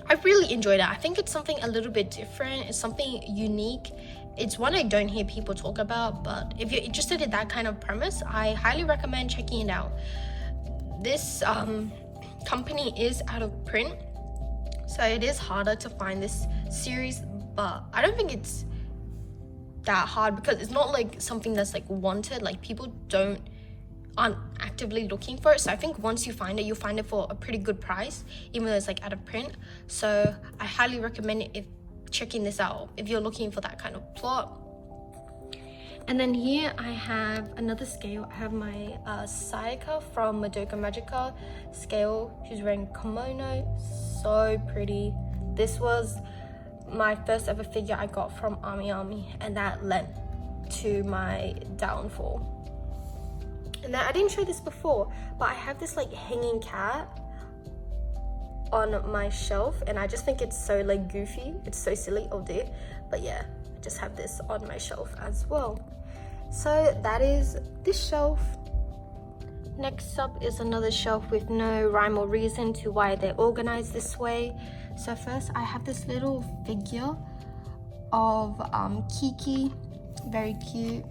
I really enjoyed it. I think it's something a little bit different. It's something unique. It's one I don't hear people talk about, but if you're interested in that kind of premise, I highly recommend checking it out. This company is out of print, so it is harder to find this series, but I don't think it's that hard because it's not like something that's like wanted. Like people aren't actively looking for it, so I think once you find it, you'll find it for a pretty good price, even though it's like out of print. So I highly recommend it, checking this out if you're looking for that kind of plot. And then here I have another scale. I have my Sayaka from Madoka Magica scale. She's wearing kimono, so pretty. This was my first ever figure I got from Ami, and that led to my downfall. And then I didn't show this before, but I have this like hanging cat on my shelf, and I just think it's so like goofy. It's so silly, oh dear. But yeah, I just have this on my shelf as well. So that is this shelf. Next up is another shelf with no rhyme or reason to why they're organized this way. So first I have this little figure of Kiki, very cute.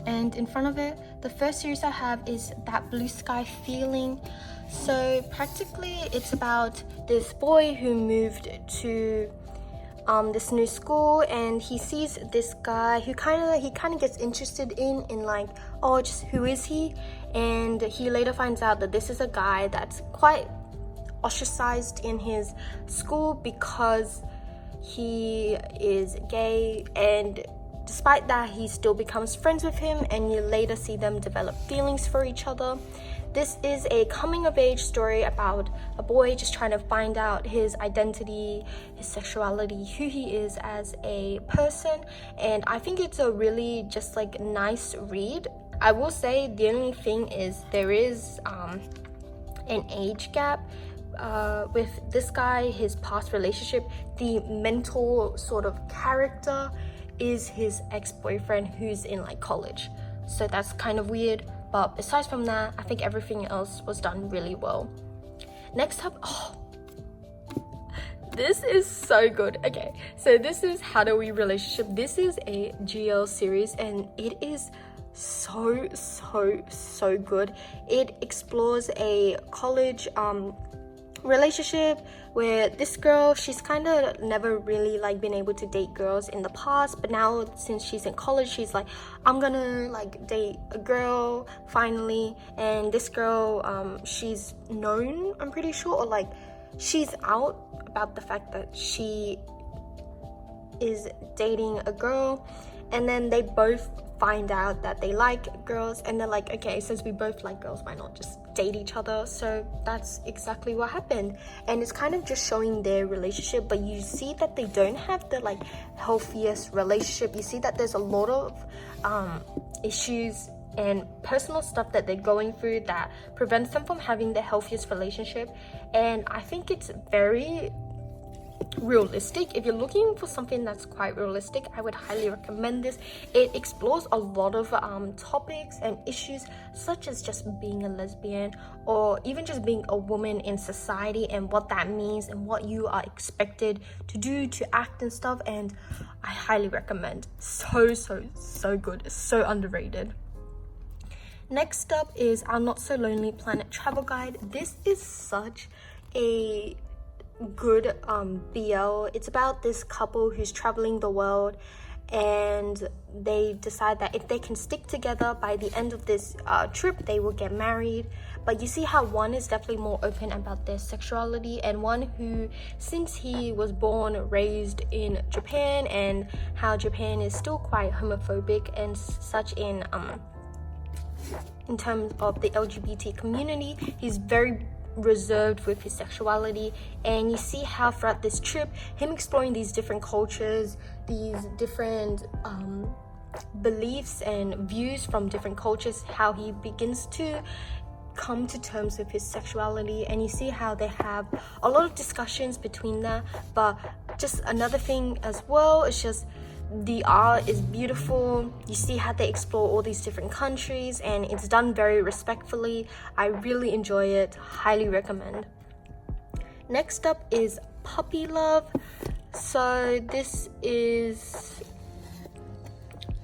And in front of it, the first series I have is That Blue Sky Feeling. So practically it's about this boy who moved to this new school, and he sees this guy who he kind of gets interested in like, oh, just who is he? And he later finds out that this is a guy that's quite ostracized in his school because he is gay, and despite that he still becomes friends with him, and you later see them develop feelings for each other. This is a coming of age story about a boy just trying to find out his identity, his sexuality, who he is as a person, and I think it's a really just like nice read. I will say the only thing is there is an age gap with this guy, his past relationship. The mental sort of character is his ex-boyfriend who's in like college, so that's kind of weird. But besides from that, I think everything else was done really well. Next up, this is so good. Okay, so this is How Do We Relationship. This is a GL series, and it is so good. It explores a college relationship where this girl, she's kind of never really like been able to date girls in the past, but now since she's in college, she's like, I'm gonna like date a girl finally. And this girl, she's known, I'm pretty sure, or like she's out about the fact that she is dating a girl, and then they both find out that they like girls, and they're like, okay, since we both like girls, why not just date each other? So that's exactly what happened, and it's kind of just showing their relationship, but you see that they don't have the like healthiest relationship. You see that there's a lot of issues and personal stuff that they're going through that prevents them from having the healthiest relationship. And I think it's very realistic. If you're looking for something that's quite realistic, I would highly recommend this. It explores a lot of topics and issues, such as just being a lesbian, or even just being a woman in society, and what that means and what you are expected to do, to act and stuff. And I highly recommend. So good. It's so underrated. Next up is Our Not So Lonely Planet Travel Guide. This is such a good BL. It's about this couple who's traveling the world, and they decide that if they can stick together by the end of this trip, they will get married. But you see how one is definitely more open about their sexuality, and one who, since he was born, raised in Japan, and how Japan is still quite homophobic and such in terms of the LGBT community, he's very reserved with his sexuality. And you see how throughout this trip, him exploring these different cultures, these different beliefs and views from different cultures, how he begins to come to terms with his sexuality. And you see how they have a lot of discussions between that. But just another thing as well, it's just the art is beautiful. You see how they explore all these different countries, and it's done very respectfully. I really enjoy it. Highly recommend. Next up is Puppy Love. So this is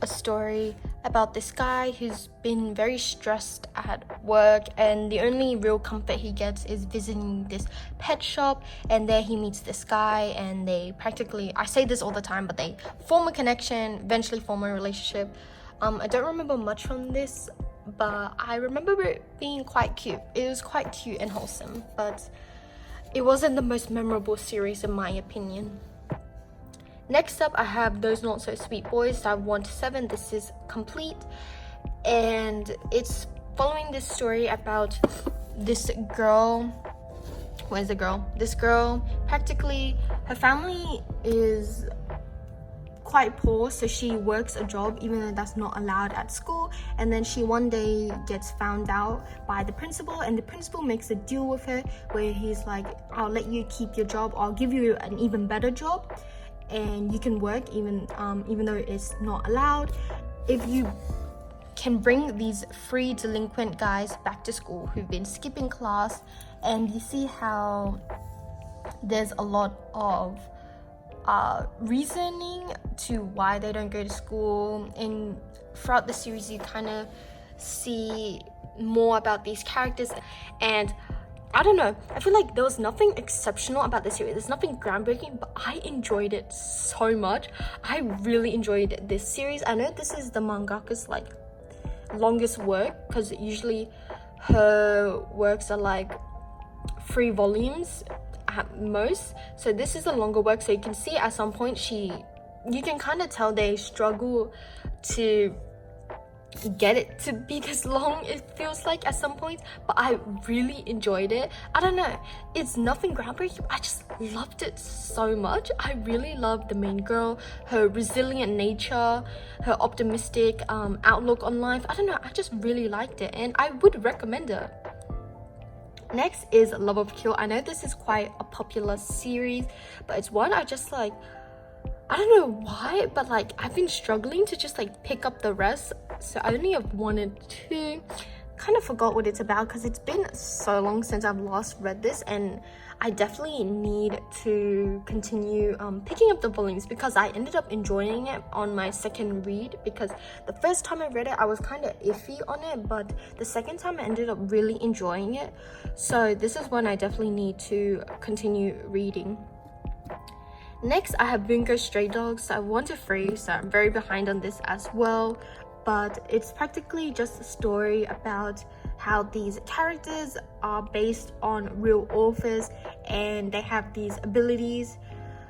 a story about this guy who's been very stressed at work, and the only real comfort he gets is visiting this pet shop, and there he meets this guy, and they practically, I say this all the time, but they form a connection, eventually form a relationship. I don't remember much from this, but I remember it being quite cute. It was quite cute and wholesome, but it wasn't the most memorable series in my opinion. Next up, I have Those Not So Sweet Boys, that 1 to 7. This is complete, and it's following this story about this girl. Where's the girl? This girl, practically, her family is quite poor, so she works a job even though that's not allowed at school. And then she one day gets found out by the principal, and the principal makes a deal with her where he's like, I'll let you keep your job, I'll give you an even better job, and you can work even though it's not allowed, if you can bring these free delinquent guys back to school who've been skipping class. And you see how there's a lot of reasoning to why they don't go to school, and throughout the series you kind of see more about these characters. And I don't know, I feel like there was nothing exceptional about the series. There's nothing groundbreaking, but I enjoyed it so much. I really enjoyed this series. I know this is the mangaka's like longest work, because usually her works are like 3 volumes at most. So this is a longer work, so you can see at some point you can kind of tell they struggle to get it to be this long, it feels like at some points, but I really enjoyed it. I don't know, it's nothing groundbreaking, I just loved it so much. I really loved the main girl, her resilient nature, her optimistic outlook on life. I don't know, I just really liked it, and I would recommend it. Next is Love of Kill. I know this is quite a popular series, but it's one I just like, I don't know why, but like I've been struggling to just like pick up the rest, so I only have 1 and 2. Kind of forgot what it's about because it's been so long since I've last read this, and I definitely need to continue picking up the volumes, because I ended up enjoying it on my second read. Because the first time I read it I was kind of iffy on it, but the second time I ended up really enjoying it, so this is one I definitely need to continue reading. Next, I have Bungo Stray Dogs. I 1 to 3, so I'm very behind on this as well. But it's practically just a story about how these characters are based on real authors, and they have these abilities.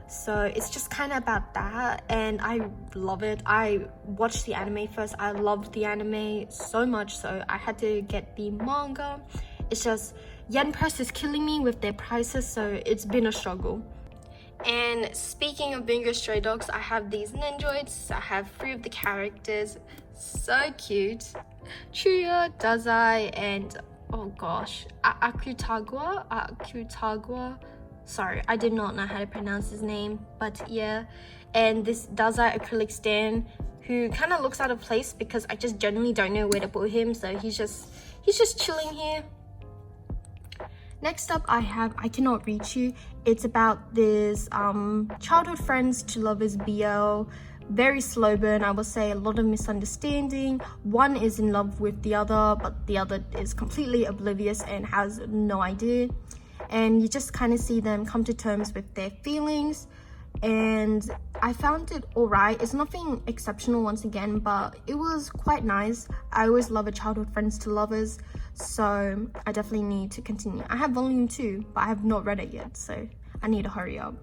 So it's just kind of about that, and I love it. I watched the anime first. I loved the anime so much, so I had to get the manga. It's just Yen Press is killing me with their prices, so it's been a struggle. And speaking of Bungo Stray Dogs, I have these ninjoids. I have 3 of the characters, so cute. Chuya, Dazai, and oh gosh, Akutagawa. Sorry, I did not know how to pronounce his name, but yeah. And this Daza acrylic stand who kind of looks out of place because I just generally don't know where to put him, so he's just chilling here. Next up, I have I Cannot Reach You. It's about this childhood friends to lovers BL. Very slow burn, I would say. A lot of misunderstanding. One is in love with the other, but the other is completely oblivious and has no idea. And you just kind of see them come to terms with their feelings. And I found it alright. It's nothing exceptional once again, but it was quite nice. I always love a childhood friends to lovers, so I definitely need to continue. I have volume 2, but I have not read it yet, so I need to hurry up.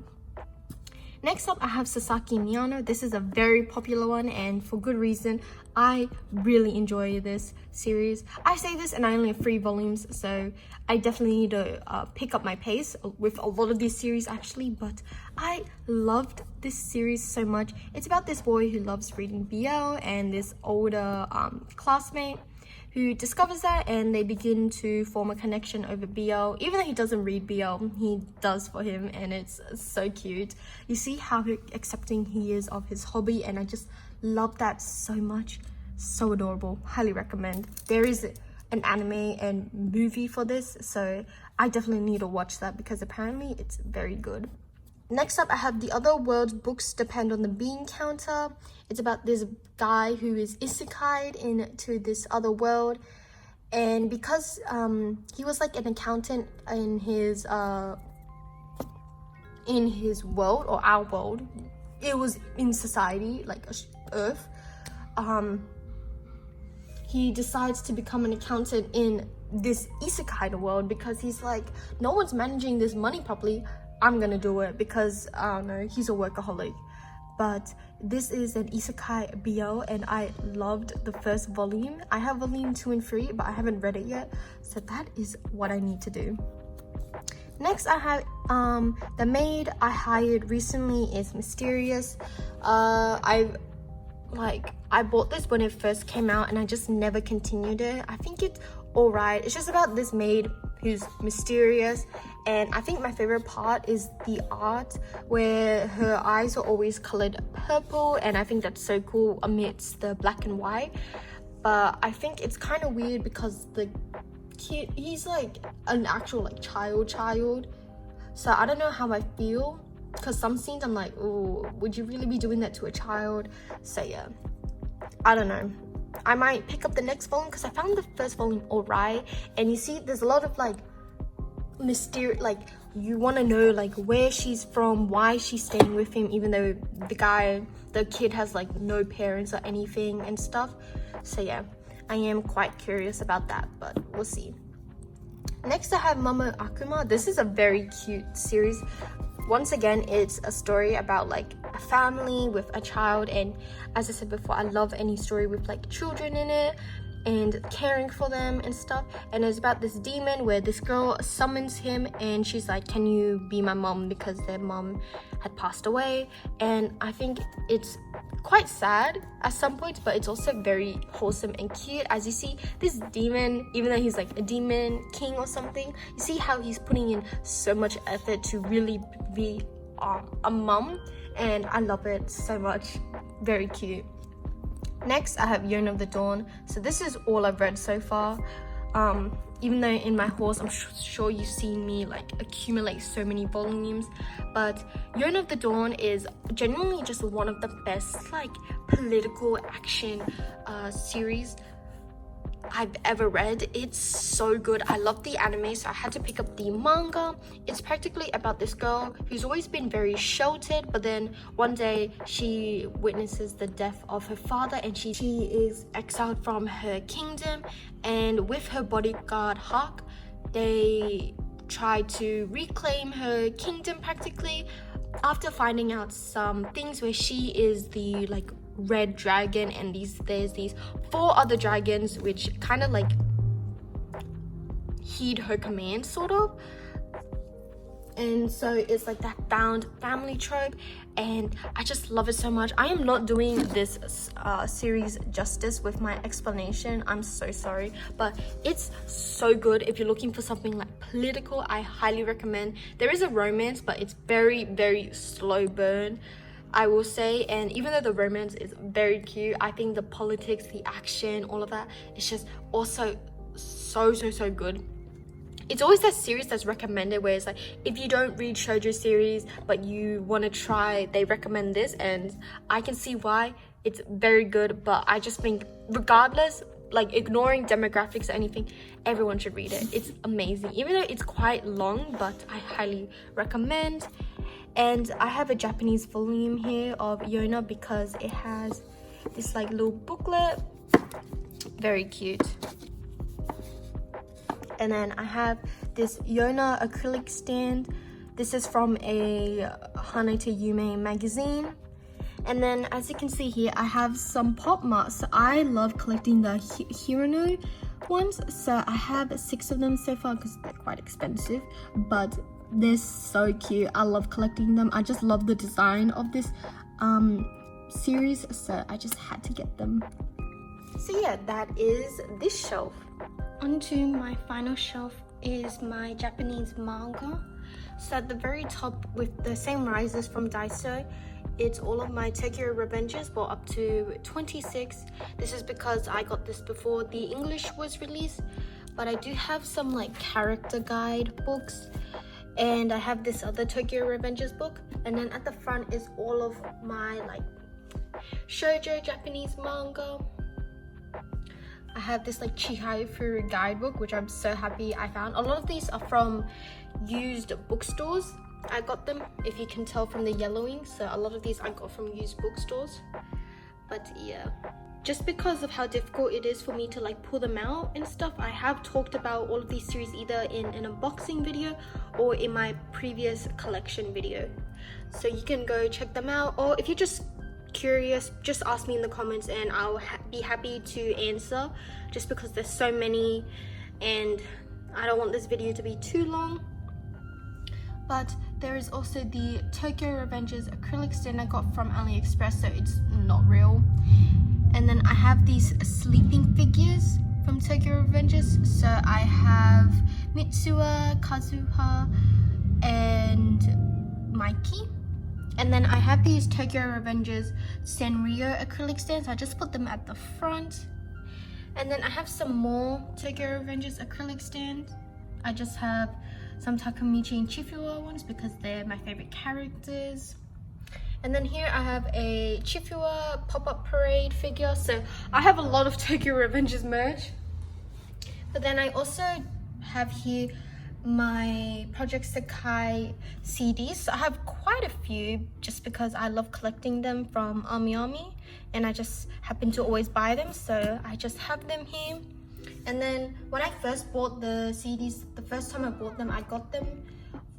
Next up, I have Sasaki Miyano. This is a very popular one, and for good reason. I really enjoy this series. I say this and I only have 3 volumes, so I definitely need to pick up my pace with a lot of these series actually, but I loved this series so much. It's about this boy who loves reading BL and this older classmate who discovers that, and they begin to form a connection over BL. Even though he doesn't read BL, he does for him, and it's so cute. You see how accepting he is of his hobby, and I just love that so much. So adorable. Highly recommend. There is an anime and movie for this, so I definitely need to watch that because apparently it's very good. Next up, I have The Other World's Books Depend on the Bean Counter. It's about this guy who is isekai'd into this other world, and because he was like an accountant in his world, or our world, it was in society, like Earth. He decides to become an accountant in this isekai world because he's like, no one's managing this money properly. I'm gonna do it because I don't know, he's a workaholic. But this is an isekai BL, and I loved the first volume. I have volume 2 and 3, but I haven't read it yet, so that is what I need to do. Next, I have the maid I hired recently is Mysterious. I bought this when it first came out and I just never continued it. I think it's alright. It's just about this maid who's mysterious, and I think my favorite part is the art where her eyes are always colored purple, and I think that's so cool amidst the black and white. But I think it's kind of weird because the kid, he's like an actual like child, so I don't know how I feel, because some scenes I'm like, oh, would you really be doing that to a child? So yeah, I don't know. I might pick up the next volume because I found the first volume alright, and you see there's a lot of like mystery, like you want to know like where she's from, why she's staying with him, even though the kid has like no parents or anything and stuff. So yeah, I am quite curious about that, but we'll see. Next, I have Momo Akuma. This is a very cute series. Once again, it's a story about like a family with a child, and as I said before, I love any story with like children in it and caring for them and stuff. And it's about this demon where this girl summons him, and she's like, can you be my mom, because their mom had passed away. And I think it's quite sad at some points, but it's also very wholesome and cute. As you see, this demon, even though he's like a demon king or something, you see how he's putting in so much effort to really be a mom, and I love it so much. Very cute. Next, I have Yearn of the Dawn. So this is all I've read so far. Even though in my horse, I'm sure you've seen me like accumulate so many volumes, but Yearn of the Dawn is genuinely just one of the best like political action series I've ever read. It's so good. I love the anime, so I had to pick up the manga. It's practically about this girl who's always been very sheltered, but then one day she witnesses the death of her father, and she is exiled from her kingdom, and with her bodyguard Hawk, they try to reclaim her kingdom practically, after finding out some things where she is the like red dragon, and there's these 4 other dragons which kind of like heed her command sort of. And so it's like that found family trope, and I just love it so much. I am not doing this series justice with my explanation. I'm so sorry, but it's so good. If you're looking for something like political, I highly recommend. There is a romance, but it's very, very slow burn, I will say. And even though the romance is very cute, I think the politics, the action, all of that, it's just also so good. It's always that series that's recommended where it's like, if you don't read shoujo series but you want to try, they recommend this, and I can see why. It's very good, but I just think regardless, like ignoring demographics or anything, everyone should read it. It's amazing, even though it's quite long, but I highly recommend. And I have a Japanese volume here of Yona because it has this like little booklet, very cute. And then I have this Yona acrylic stand. This is from a Hana to Yume magazine. And then as you can see here, I have some pop marks. I love collecting the Hirono ones. So I have 6 of them so far because they're quite expensive, but they're so cute. I love collecting them. I just love the design of this series, so I just had to get them. So yeah, that is this shelf. Onto my final shelf is my Japanese manga. So at the very top, with the same rises from Daiso, it's all of my Tokyo Revengers, well, up to 26. This is because I got this before the English was released, but I do have some like character guide books, and I have this other Tokyo Revengers book. And then at the front is all of my like shoujo Japanese manga. I have this like Chihaifu guidebook, which I'm so happy I found. A lot of these are from used bookstores. I got them, if you can tell from the yellowing. So a lot of these I got from used bookstores. But yeah, just because of how difficult it is for me to like pull them out and stuff, I have talked about all of these series either in an unboxing video or in my previous collection video. So you can go check them out, or if you're just curious, just ask me in the comments and I'll be happy to answer, just because there's so many and I don't want this video to be too long. But there is also the Tokyo Revengers acrylic stand I got from AliExpress, so it's not real. And then I have these sleeping figures from Tokyo Revengers. So I have Mitsuha, Kazuha, and Mikey. And then I have these Tokyo Revengers Sanrio acrylic stands. I just put them at the front. And then I have some more Tokyo Revengers acrylic stands. I just have some Takamichi and Chifuwa ones because they're my favorite characters. And then here I have a Chifuwa pop-up parade figure. So I have a lot of Tokyo Revengers merch. But then I also have here my Project Sakai CDs. So I have quite a few just because I love collecting them from Ami, and I just happen to always buy them, so I just have them here. And then when I first bought the CDs, the first time I bought them, I got them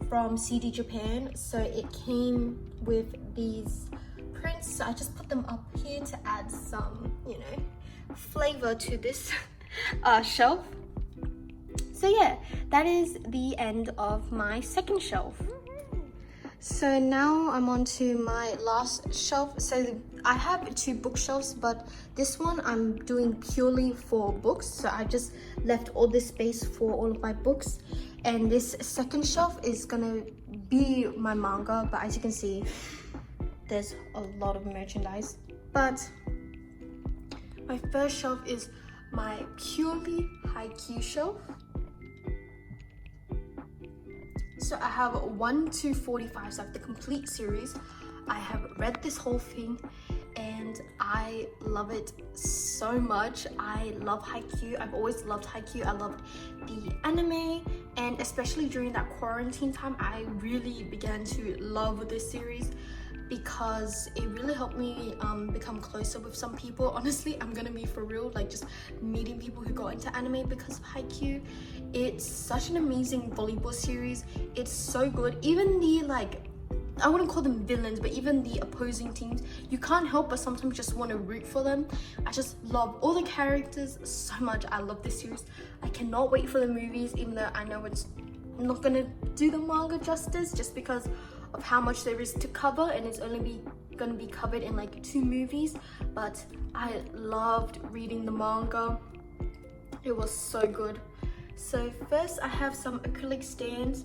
from CD Japan, so it came with these prints. So I just put them up here to add some, you know, flavor to this shelf. So yeah, that is the end of my second shelf. So now I'm on to my last shelf. So I have 2 bookshelves, but this one I'm doing purely for books. So I just left all this space for all of my books. And this second shelf is gonna be my manga, but as you can see, there's a lot of merchandise. But my first shelf is my purely haiku shelf. So I have 1 to 45, so I have the complete series. I have read this whole thing and I love it so much. I love haiku. I've always loved haiku. I loved the anime, and especially during that quarantine time, I really began to love this series because it really helped me become closer with some people. Honestly, I'm gonna be for real, like just meeting people who got into anime because of haiku. It's such an amazing volleyball series. It's so good. Even the like, I wouldn't call them villains, but even the opposing teams, you can't help but sometimes just want to root for them. I just love all the characters so much. I love this series. I cannot wait for the movies, even though I know it's not gonna do the manga justice just because of how much there is to cover, and it's only gonna be covered in like 2 movies, but I loved reading the manga. It was so good. So first I have some acrylic stands.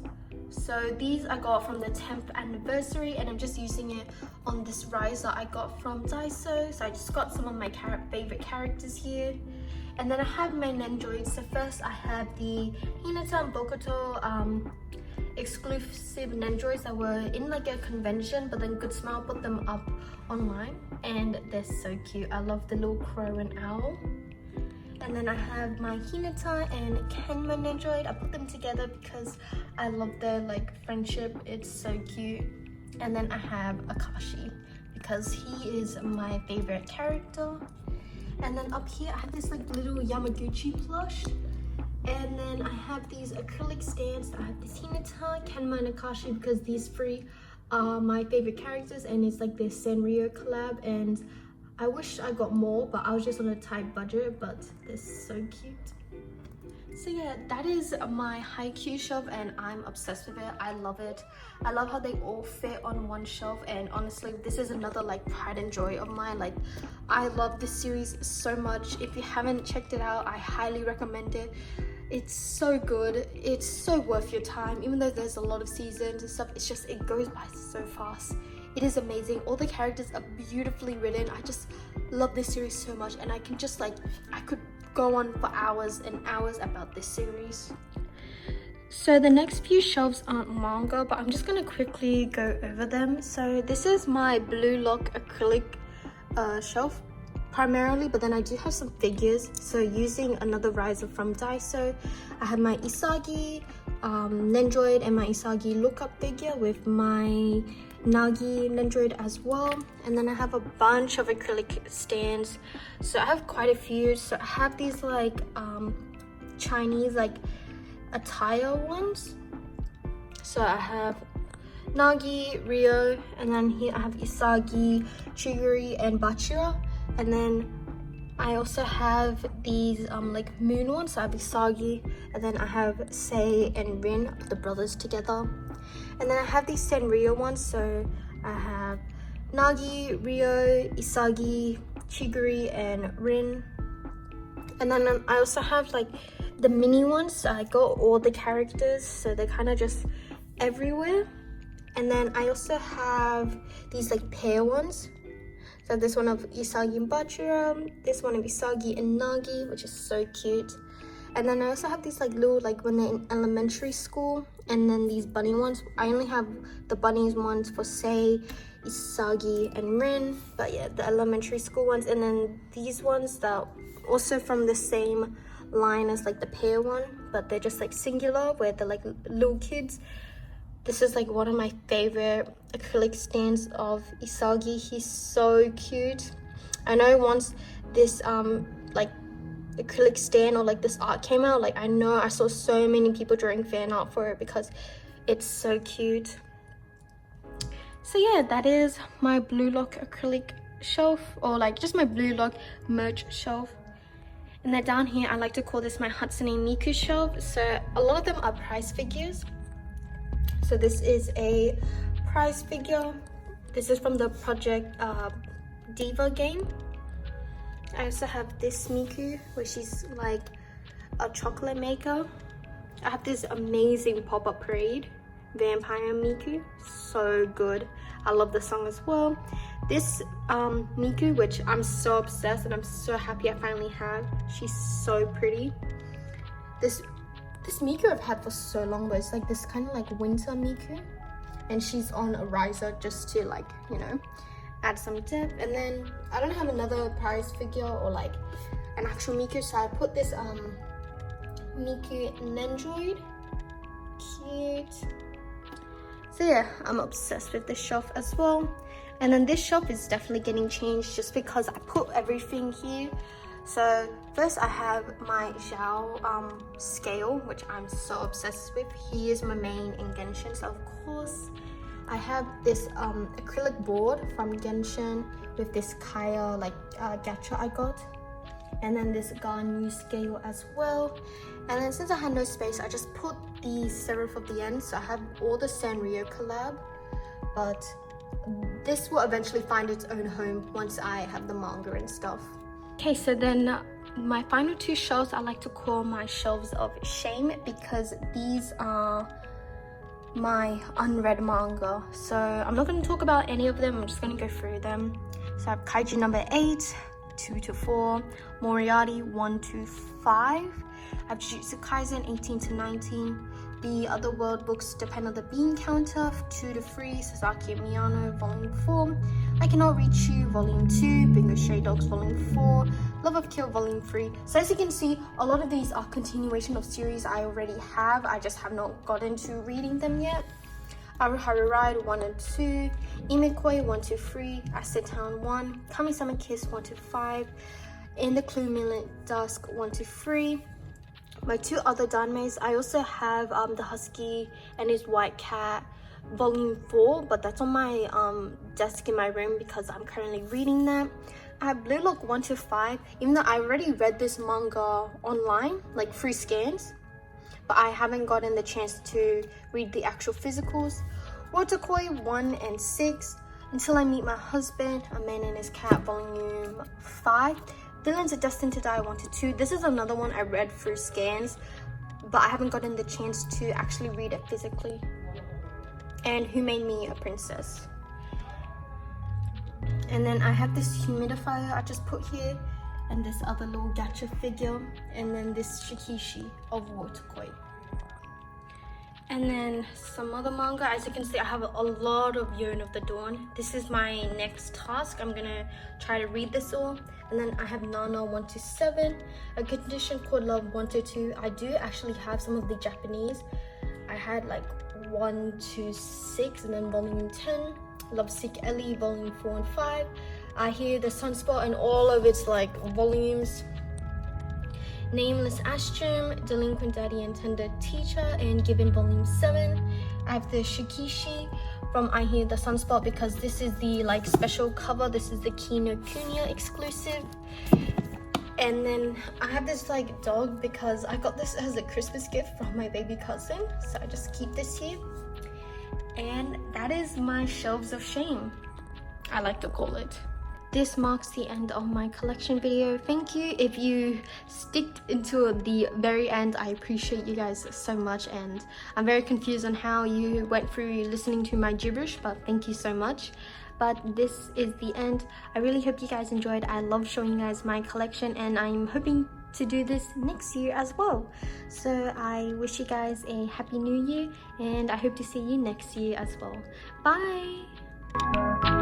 So these I got from the 10th anniversary, and I'm just using it on this riser I got from Daiso. So I just got some of my favorite characters here. And then I have my Nendroids. So first I have the Hinata and Bokuto exclusive Nendroids that were in like a convention, but then Good Smile put them up online, and they're so cute. I love the little crow and owl. And then I have my Hinata and Kenma Nendroid. I put them together because I love their like friendship. It's so cute. And then I have Akashi because he is my favorite character. And then up here I have this like little Yamaguchi plush. And then I have these acrylic stands. I have this Hinata, Kenma, and Akashi because these 3 are my favorite characters, and it's like this Sanrio collab, and I wish I got more, but I was just on a tight budget, but they're so cute. So yeah, that is my hiii shelf, and I'm obsessed with it. I love it. I love how they all fit on one shelf, and honestly, this is another like pride and joy of mine. Like, I love this series so much. If you haven't checked it out, I highly recommend it. It's so good. It's so worth your time. Even though there's a lot of seasons and stuff, it's just, it goes by so fast. It is amazing. All the characters are beautifully written. I just love this series so much, and I can just like, I could go on for hours and hours about this series. So the next few shelves aren't manga, but I'm just gonna quickly go over them. So this is my Blue Lock acrylic shelf primarily, but then I do have some figures. So using another riser from Daiso, I have my Isagi Nendroid and my Isagi lookup figure with my Nagi Nendroid as well. And then I have a bunch of acrylic stands. So I have quite a few. So I have these like Chinese like attire ones. So I have Nagi, Ryo, and then here I have Isagi, Chiguri, and Bachira. And then I also have these like moon ones. So I have Isagi, and then I have Sei and Rin, I put the brothers together. And then I have these Sanrio ones. So I have Nagi, Ryo, Isagi, Chiguri, and Rin. And then I also have like the mini ones. So I got all the characters, so they're kind of just everywhere. And then I also have these like pair ones. So this one of Isagi and Bachira, this one of Isagi and Nagi, which is so cute. And then I also have these like little, like when they're in elementary school, and then these bunny ones. I only have the bunnies ones for Sei, Isagi, and Rin, but yeah, the elementary school ones. And then these ones that also from the same line as like the pair one, but they're just like singular, where they're like little kids. This is like one of my favorite acrylic stands of Isagi. He's so cute. I know once this like acrylic stand or like this art came out, like I know I saw so many people drawing fan art for it because it's so cute. So yeah, that is my Blue Lock acrylic shelf, or like just my Blue Lock merch shelf. And then down here, I like to call this my Hatsune Miku shelf. So a lot of them are prize figures. So this is a prize figure. This is from the Project Diva game. I also have this Miku, where she's like a chocolate maker. I have this amazing pop-up parade Vampire Miku, so good. I love the song as well. This Miku, which I'm so obsessed, and I'm so happy I finally have. She's so pretty. This Miku I've had for so long, but it's like this kind of like winter Miku, and she's on a riser just to like, you know, add some depth. And then I don't have another prize figure or like an actual Miku, so I put this Miku Nendroid. Cute. So yeah, I'm obsessed with this shelf as well. And then this shelf is definitely getting changed just because I put everything here. So first I have my Zhao scale, which I'm so obsessed with. He is my main in Genshin, so of course I have this acrylic board from Genshin with this Kaya like gacha I got, and then this Ganyu scale as well. And then since I had no space, I just put the serif of the end. So I have all the Sanrio collab but this will eventually find its own home once I have the manga and stuff. Okay, so then my final two shelves I like to call my shelves of shame, because these are my unread manga. So I'm not going to talk about any of them, I'm just going to go through them. So I have Kaiju number 8, 2 to 4, Moriarty 1 to 5. I have Jujutsu Kaisen 18 to 19. The other world books depend on the bean counter, 2 to 3, Sasaki and Miyano volume 4, I Cannot Reach You volume 2, Bingo Stray Dogs volume 4, Love of Kill volume 3. So as you can see, a lot of these are continuation of series I already have, I just have not gotten to reading them yet. Aruharu Ride 1 and 2, Imekoi 1 to 3, Acid Town 1, Kami-sama Kiss 1 to 5, In the Clue Midnight Dusk 1 to 3. My two other danmes, I also have The Husky and His White Cat volume 4, but that's on my desk in my room because I'm currently reading that. I have Blue Lock 1 to 5, even though I already read this manga online, like free scans, but I haven't gotten the chance to read the actual physicals. Wotakoi 1 and 6, Until I Meet My Husband, A Man and His Cat volume 5. Villains Are Destined to Die 1 to 2. This is another one I read through scans, but I haven't gotten the chance to actually read it physically. And Who Made Me a Princess. And then I have this humidifier I just put here, and this other little gacha figure, and then this shikishi of Wotakoi. And then some other manga. As you can see, I have a lot of Yearn of the Dawn. This is my next task. I'm gonna try to read this all. And then I have Nana 1 to 7, A Condition Called Love 1 to 2. I do actually have some of the Japanese. I had like 1 to 6, and then volume 10, Lovesick Ellie volume 4 and 5. I hear The Sunspot and all of its like volumes. Nameless Astrum, Delinquent Daddy and Tender Teacher, and Given volume 7. I have the Shikishi from I Hear the Sunspot because this is the like special cover. This is the Kino Kuniya exclusive. And then I have this like dog because I got this as a Christmas gift from my baby cousin, so I just keep this here. And that is my shelves of shame, I like to call it. This marks the end of my collection video. Thank you if you sticked until the very end. I appreciate you guys so much, and I'm very confused on how you went through listening to my gibberish, but thank you so much. But this is the end. I really hope you guys enjoyed. I love showing you guys my collection, and I'm hoping to do this next year as well. So I wish you guys a happy new year, and I hope to see you next year as well. Bye.